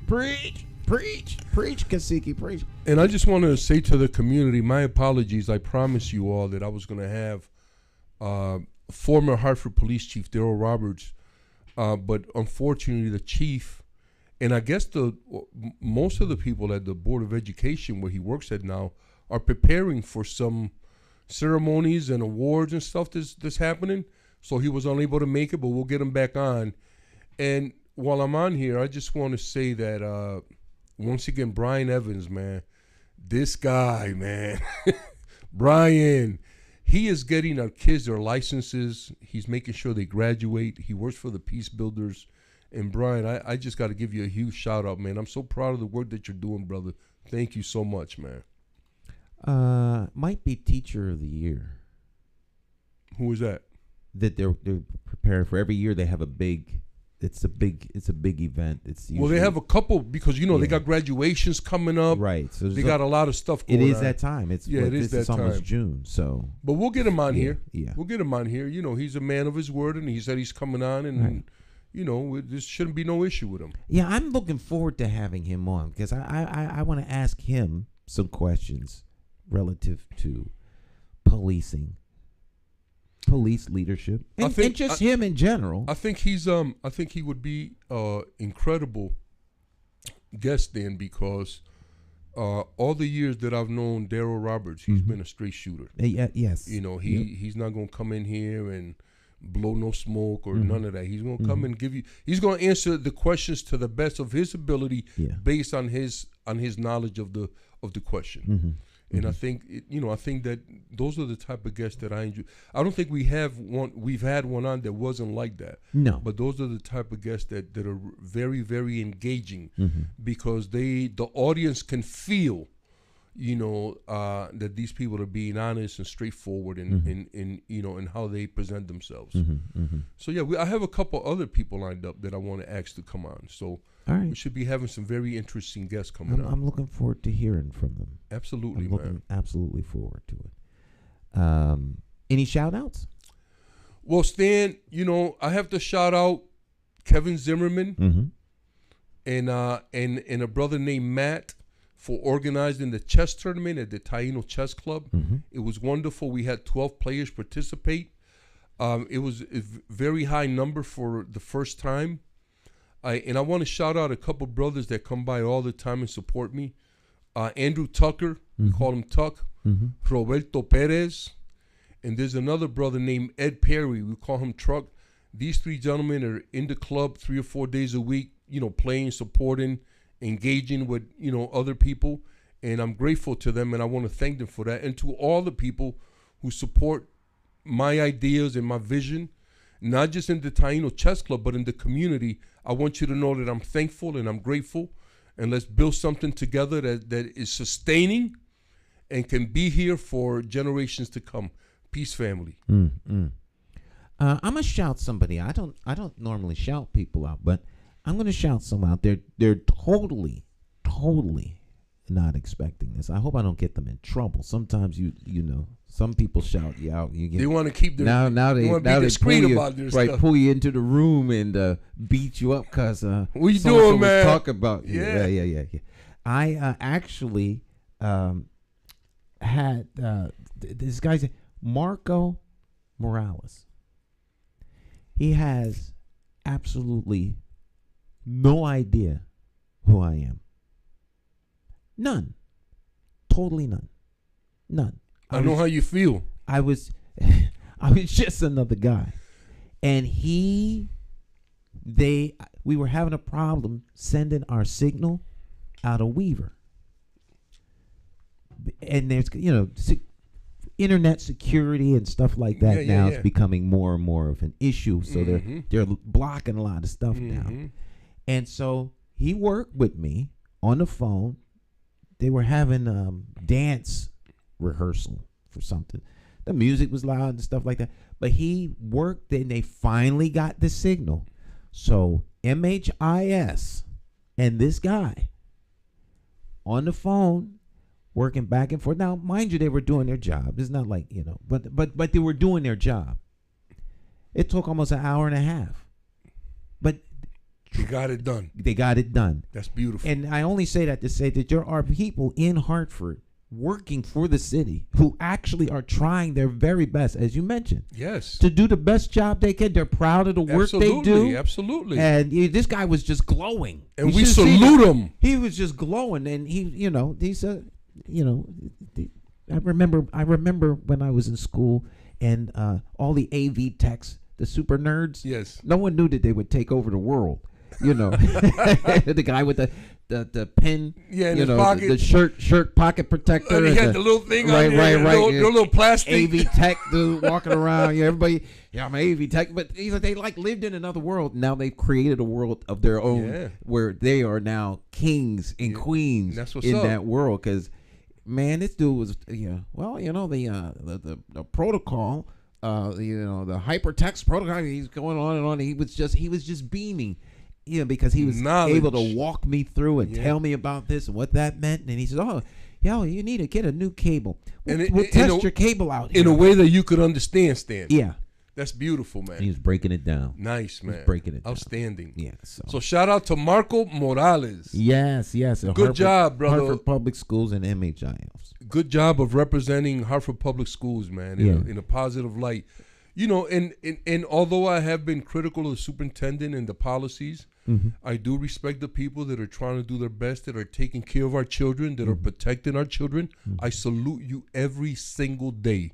preach, preach, preach, Kasiki, preach." And I just want to say to the community, my apologies. I promised you all that I was going to have former Hartford Police Chief Daryl Roberts, but unfortunately the chief, and I guess most of the people at the Board of Education where he works at now are preparing for some ceremonies and awards and stuff that's happening. So he was unable to make it, but we'll get him back on. And while I'm on here, I just want to say that once again, Brian Evans, man, this guy, man, Brian, he is getting our kids their licenses. He's making sure they graduate. He works for the Peace Builders. And Brian, I just got to give you a huge shout out, man. I'm so proud of the work that you're doing, brother. Thank you so much, man. Might be Teacher of the Year. Who is that? That they're preparing for. Every year they have a big. It's a big event. It's usually, well, they have a couple because they got graduations coming up. Right. So they got a lot of stuff going on. It is that time. It is that time. Almost June. So. But we'll get him on here. Yeah. We'll get him on here. He's a man of his word, and he said he's coming on, and there shouldn't be no issue with him. Yeah, I'm looking forward to having him on because I want to ask him some questions relative to policing police leadership, and just him in general. I think he would be incredible guest then, because all the years that I've known Daryl Roberts, he's been a straight shooter. Yes. He's not gonna come in here and blow no smoke or none of that. He's gonna come and he's gonna answer the questions to the best of his ability, based on his knowledge of the question. And I think I think that those are the type of guests that I enjoy. I don't think we've had one on that wasn't like that. No. But those are the type of guests that are very, very engaging, because the audience can feel, that these people are being honest and straightforward in how they present themselves. So I have a couple other people lined up that I want to ask to come on. So all right, we should be having some very interesting guests coming on. I'm looking forward to hearing from them. Absolutely, I'm looking absolutely forward to it. Any shout outs? Well, Stan, I have to shout out Kevin Zimmerman and a brother named Matt for organizing the chess tournament at the Taino Chess Club. It was wonderful. We had 12 players participate. It was a very high number for the first time. And I want to shout out a couple brothers that come by all the time and support me. Andrew Tucker, we call him Tuck. Roberto Perez. And there's another brother named Ed Perry, we call him Truck. These three gentlemen are in the club 3 or 4 days a week, playing, supporting, engaging with, other people. And I'm grateful to them, and I want to thank them for that. And to all the people who support my ideas and my vision, not just in the Taino Chess Club, but in the community. I want you to know that I'm thankful and I'm grateful. And let's build something together that is sustaining and can be here for generations to come. Peace, family. I'm gonna shout somebody. I don't normally shout people out, but I'm gonna shout some out. They're totally not expecting this. I hope I don't get them in trouble. Sometimes some people shout you out. They want to keep their now they want to be discreet about their stuff. Pull you into the room and beat you up because what you doing, man? Talk about you. Yeah. I actually had this guy's Marco Morales. He has absolutely no idea who I am. None. Totally none. None. I know how you feel. I was just another guy. And we were having a problem sending our signal out of Weaver. And there's, internet security and stuff like that is becoming more and more of an issue. So they're blocking a lot of stuff now. And so he worked with me on the phone. They were having dance rehearsal for something. The music was loud and stuff like that. But he worked and they finally got the signal. So MHIS and this guy on the phone working back and forth. Now, mind you, they were doing their job. It's not like, but they were doing their job. It took almost an hour and a half. But they got it done. They got it done. That's beautiful. And I only say that to say that there are people in Hartford working for the city who actually are trying their very best, as you mentioned. Yes. To do the best job they can. They're proud of the work they do. Absolutely. And this guy was just glowing. And we salute him. He was just glowing. And he said, I remember when I was in school and all the AV techs, the super nerds. Yes. No one knew that they would take over the world. The guy with the pin, in his pocket, the shirt pocket protector. And he had the little thing on there, right. The little plastic. AV tech dude walking around. Everybody, I'm an AV tech. But they lived in another world. Now they've created a world of their own where they are now kings and queens in that world. Because, man, this dude was, the protocol, the hypertext protocol. He's going on and on. He was just beaming. Because he was able to walk me through and tell me about this and what that meant. And he said, you need to get a new cable. We'll test your cable out here. In a way that you could understand, Stan. Yeah. That's beautiful, man. He was breaking it down. Nice, man. Breaking it down. Outstanding. Yeah. So shout out to Marco Morales. Yes. Good job, brother. Hartford Public Schools and MHIS. Good job of representing Hartford Public Schools, man, in a positive light. you know, and although I have been critical of the superintendent and the policies, I do respect the people that are trying to do their best, that are taking care of our children, that are protecting our children. I salute you every single day.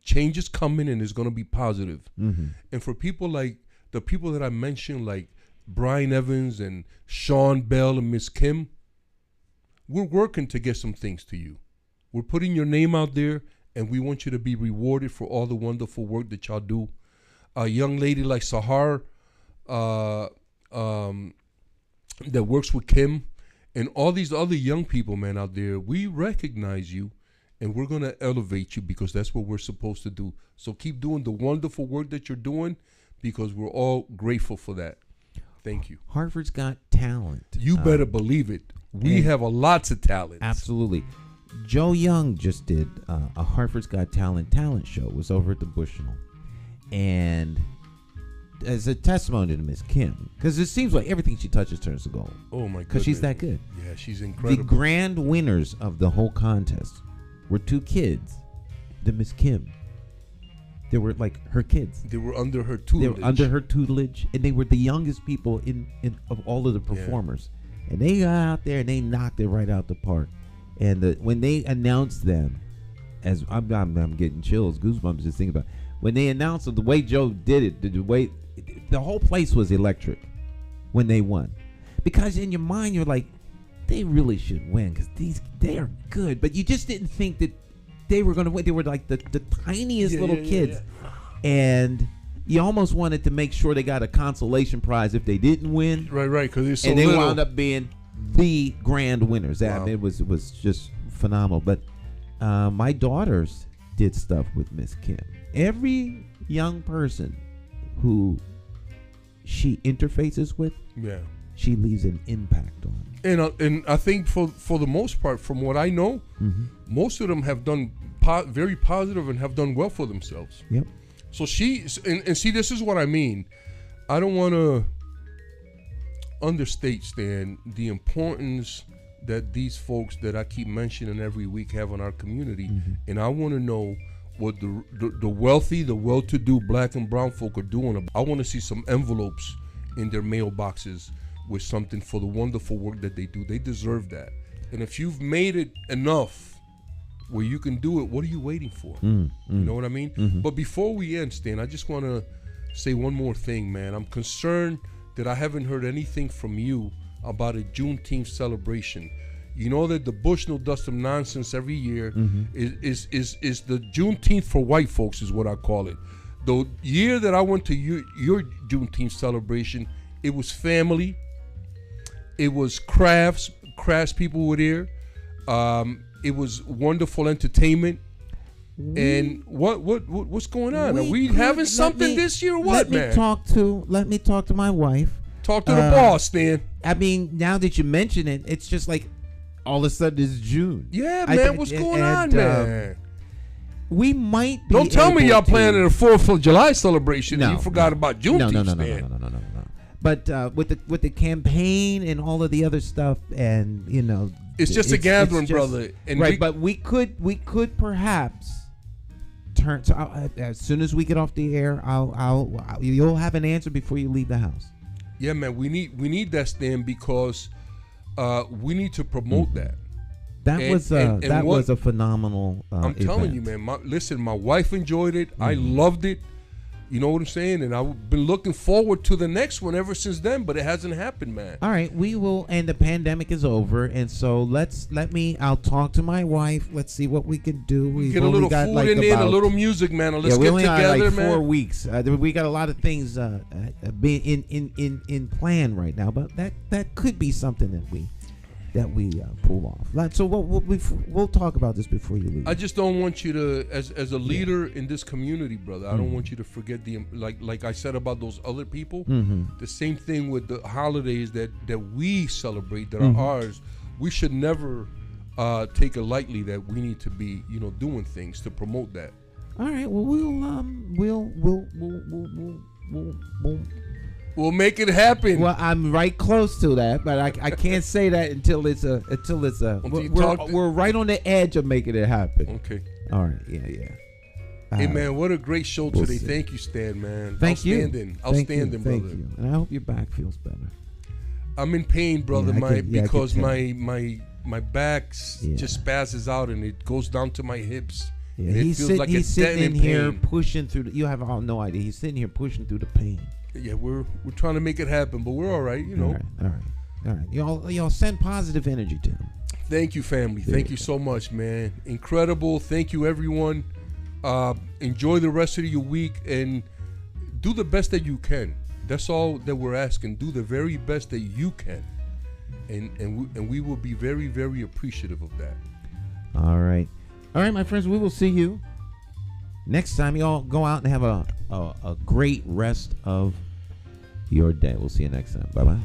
Change is coming and it's going to be positive. And for people like the people that I mentioned, like Brian Evans and Sean Bell and Miss Kim, we're working to get some things to you. We're putting your name out there, and we want you to be rewarded for all the wonderful work that y'all do. A young lady like Sahar that works with Kim, and all these other young people, man, out there, we recognize you, and we're going to elevate you because that's what we're supposed to do. So keep doing the wonderful work that you're doing because we're all grateful for that. Thank you. Hartford's got talent. You better believe it. We have lots of talent. Absolutely. Joe Young just did a Hartford's Got talent show. It was over at the Bushnell. And as a testimony to Miss Kim, because it seems like everything she touches turns to gold. Oh, my goodness. Because she's that good. Yeah, she's incredible. The grand winners of the whole contest were two kids, the Miss Kim. They were like her kids. They were under her tutelage. And they were the youngest people in of all of the performers. Yeah. And they got out there and they knocked it right out the park. And when they announced them, as I'm getting chills, goosebumps just thinking about it. When they announced the way Joe did it, the whole place was electric when they won, because in your mind you're like, they really should win because they are good, but you just didn't think that they were going to win. They were like the tiniest little kids, and you almost wanted to make sure they got a consolation prize if they didn't win. Right, because they're so and they little. wound up being the grand winners. Wow. I mean, it was just phenomenal. But my daughters did stuff with Miss Kim. Every young person who she interfaces with, she leaves an impact on. And I think for the most part, from what I know, most of them have done very positive and have done well for themselves. Yep. So see, this is what I mean. I don't want to understate, Stan, the importance that these folks that I keep mentioning every week have on our community. And I want to know what the wealthy, the well-to-do black and brown folk are doing. I want to see some envelopes in their mailboxes with something for the wonderful work that they do. They deserve that. And if you've made it enough where you can do it, what are you waiting for? You know what I mean? But before we end, Stan, I just want to say one more thing, man. I'm concerned that I haven't heard anything from you about a Juneteenth celebration. You know that the Bushnell does some nonsense every year. Is the Juneteenth for white folks is what I call it. The year that I went to your Juneteenth celebration, it was family. It was crafts people were there. It was wonderful entertainment. And what's going on? Are we having something this year? Or what, man? Let me talk to my wife. Talk to the boss, Stan. I mean, now that you mention it, it's just like all of a sudden it's June. Yeah, man. What's going on, man? We might be. Don't tell me y'all planning a 4th of July celebration and you forgot about Juneteenth. No. But with the campaign and all of the other stuff, and you know, it's just a gathering, brother. And right, but we could perhaps turn. So as soon as we get off the air, you'll have an answer before you leave the house. Yeah, man. We need that, Stan, because we need to promote that. That was a phenomenal. I'm telling you, man. My wife enjoyed it. I loved it. You know what I'm saying? And I've been looking forward to the next one ever since then, but it hasn't happened, man. All right, we will, and the pandemic is over, and so I'll talk to my wife. Let's see what we can do. We get a little food in there, a little music, man. Let's get together, man. 4 weeks. We got a lot of things being in plan right now, but that could be something that we pull off. So we'll talk about this before you leave. I just don't want you to, as a leader in this community, brother, I don't want you to forget like I said about those other people. The same thing with the holidays that we celebrate that are ours. We should never take it lightly that we need to be, doing things to promote that. All right. Well, we'll make it happen. Well, I'm right close to that, but I can't say that until we're right on the edge of making it happen. Okay. All right. Yeah. Hey man, what a great show We'll today. see. Thank you, Stan, man. Thank you. Outstanding. Outstanding, Thank brother. you. And I hope your back feels better. I'm in pain, brother, Yeah, I can because tell. my back just spasses out and it goes down to my hips. Yeah, and it he's, feels like he's a sitting in deadening here pain. pushing through. You have no idea. He's sitting here pushing through the pain. Yeah, we're trying to make it happen, but we're all right, you know. All right. Y'all send positive energy to him. Thank you, family. Thank you so much, man. Incredible. Thank you, everyone. Enjoy the rest of your week and do the best that you can. That's all that we're asking. Do the very best that you can, and we will be very, very appreciative of that. All right, my friends. We will see you next time. Y'all go out and have a great rest of your day. We'll see you next time. Bye bye.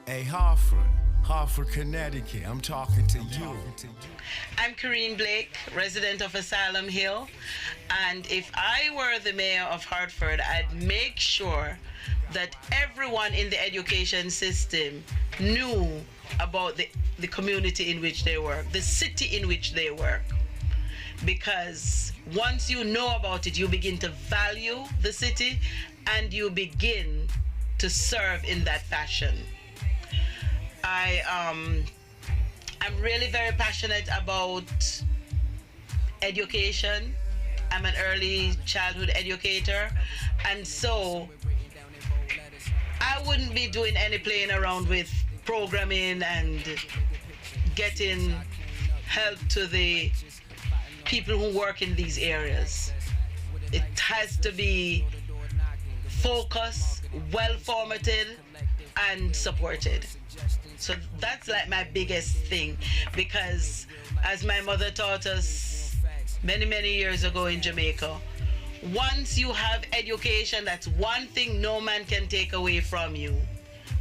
Hey, Hartford, Connecticut, I'm talking to you. I'm Corrine Blake, resident of Asylum Hill, and if I were the mayor of Hartford, I'd make sure that everyone in the education system knew about the community in which they work, the city in which they work. Because once you know about it, you begin to value the city and you begin to serve in that fashion. I'm really very passionate about education. I'm an early childhood educator, and so I wouldn't be doing any playing around with programming and getting help to the people who work in these areas. It has to be focused, well formatted, and supported. So that's like my biggest thing, because as my mother taught us many, many years ago in Jamaica, once you have education, that's one thing no man can take away from you.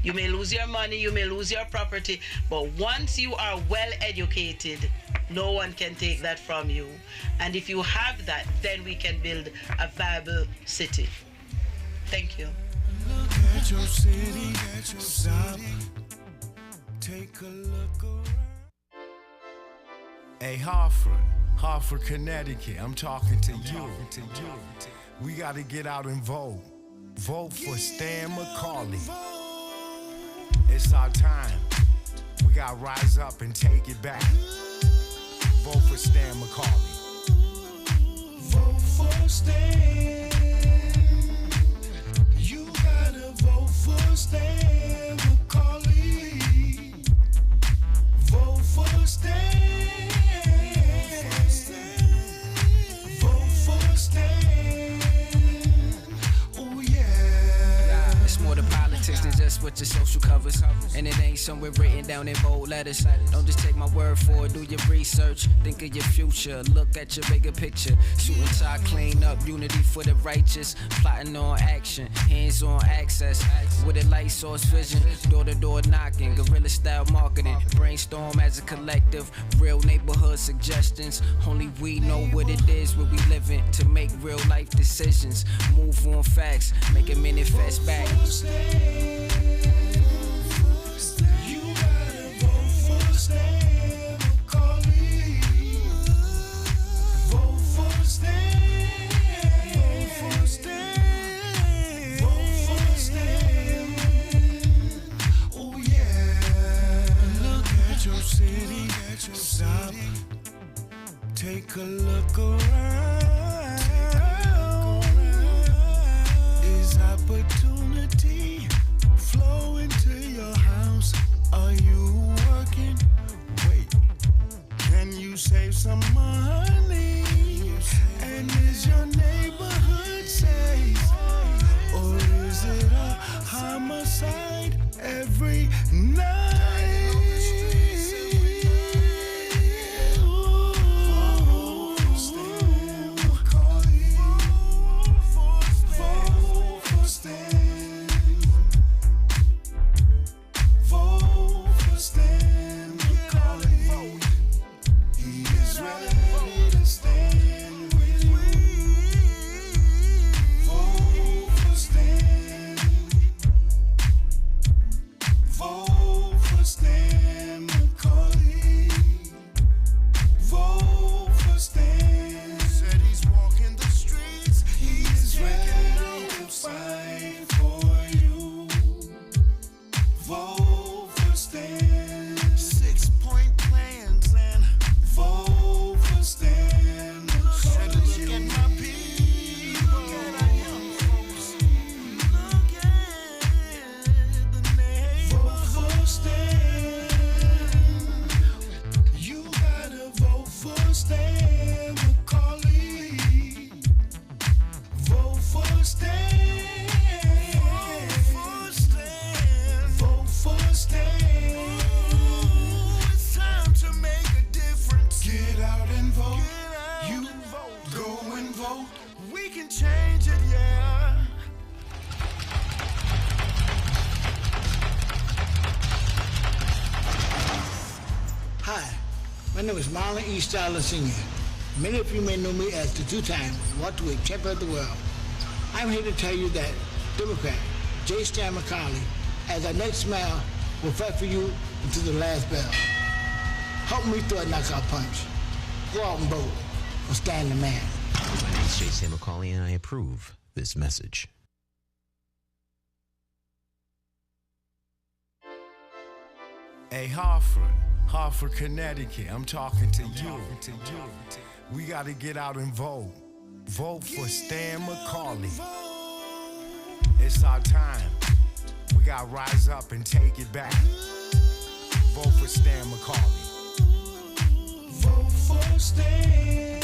You may lose your money, you may lose your property, but once you are well educated, no one can take that from you. And if you have that, then we can build a viable city. Thank you. Look at your city, stop, take a look around. Hey, Hartford, Hartford, Connecticut, I'm talking to you. We gotta get out and vote. Vote for Stan McCauley. It's our time. We gotta rise up and take it back. Vote for Stan McCauley. Vote for Stan. You gotta vote for Stan McCauley. Vote for Stan. Vote for Stan. Oh yeah. It's more than politics than just what your social covers. And it ain't somewhere written down in bold letters. Don't just take my word for it, do your research. Think of your future, look at your bigger picture. Shooting tie, clean up, unity for the righteous. Plotting on action, hands-on access. With a light source vision, door-to-door knocking. Guerrilla style marketing, brainstorm as a collective. Real neighborhood suggestions. Only we know what it is where we living. To make real life decisions. Move on facts, make it manifest back. You gotta vote for Stan McCauley. Vote for Stan. Vote for Stan. Vote for Stan. Oh yeah. Look at your city. Stop. Take a look around. Is opportunity flow into your house? Are you working? Wait, can you save some money? And is your neighborhood safe? Or is it a homicide every night? Senior. Many of you may know me as the two-time welterweight champion of the world. I'm here to tell you that Democrat J. Stan McCauley, as our next mayor, will fight for you until the last bell. Help me throw a knockout punch. Go out and vote for Stan the man. My name is J. Stan McCauley, and I approve this message. Hey, Hartford, Connecticut, I'm talking to you. We gotta get out and vote. Vote for Stan McCauley. It's our time. We gotta rise up and take it back. Vote for Stan McCauley. Vote for Stan.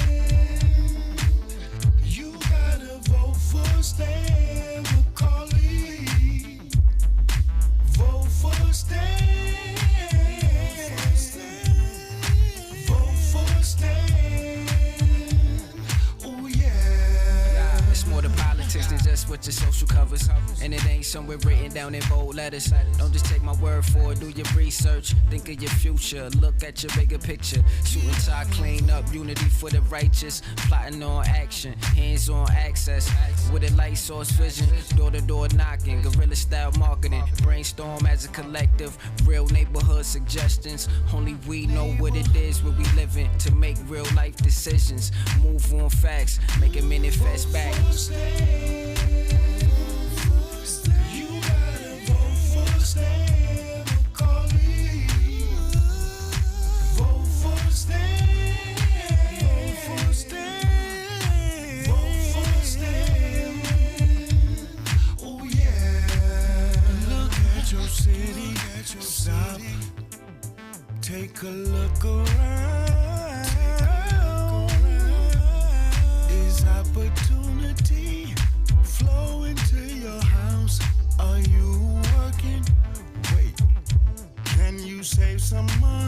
You gotta vote for Stan McCauley. Vote for Stan. It's more than politics than just what what your social covers. And it ain't somewhere written down in bold letters. Don't just take my word for it, do your research. Think of your future, look at your bigger picture. Shooting tie, clean up, unity for the righteous. Plotting on action, hands on access. With a light source vision, door to door knocking. Guerrilla style marketing, brainstorm as a collective. Real neighborhood suggestions. Only we know what it is where we living to make real life decisions. Move on facts, make it manifest back. You gotta vote for Stan McCauley. Vote for Stan. Vote for Stan. Vote for Stan. Oh yeah. Look at your city. Stop. Take a look around. Is opportunity flow into your house? Are you working? Wait, can you save some money?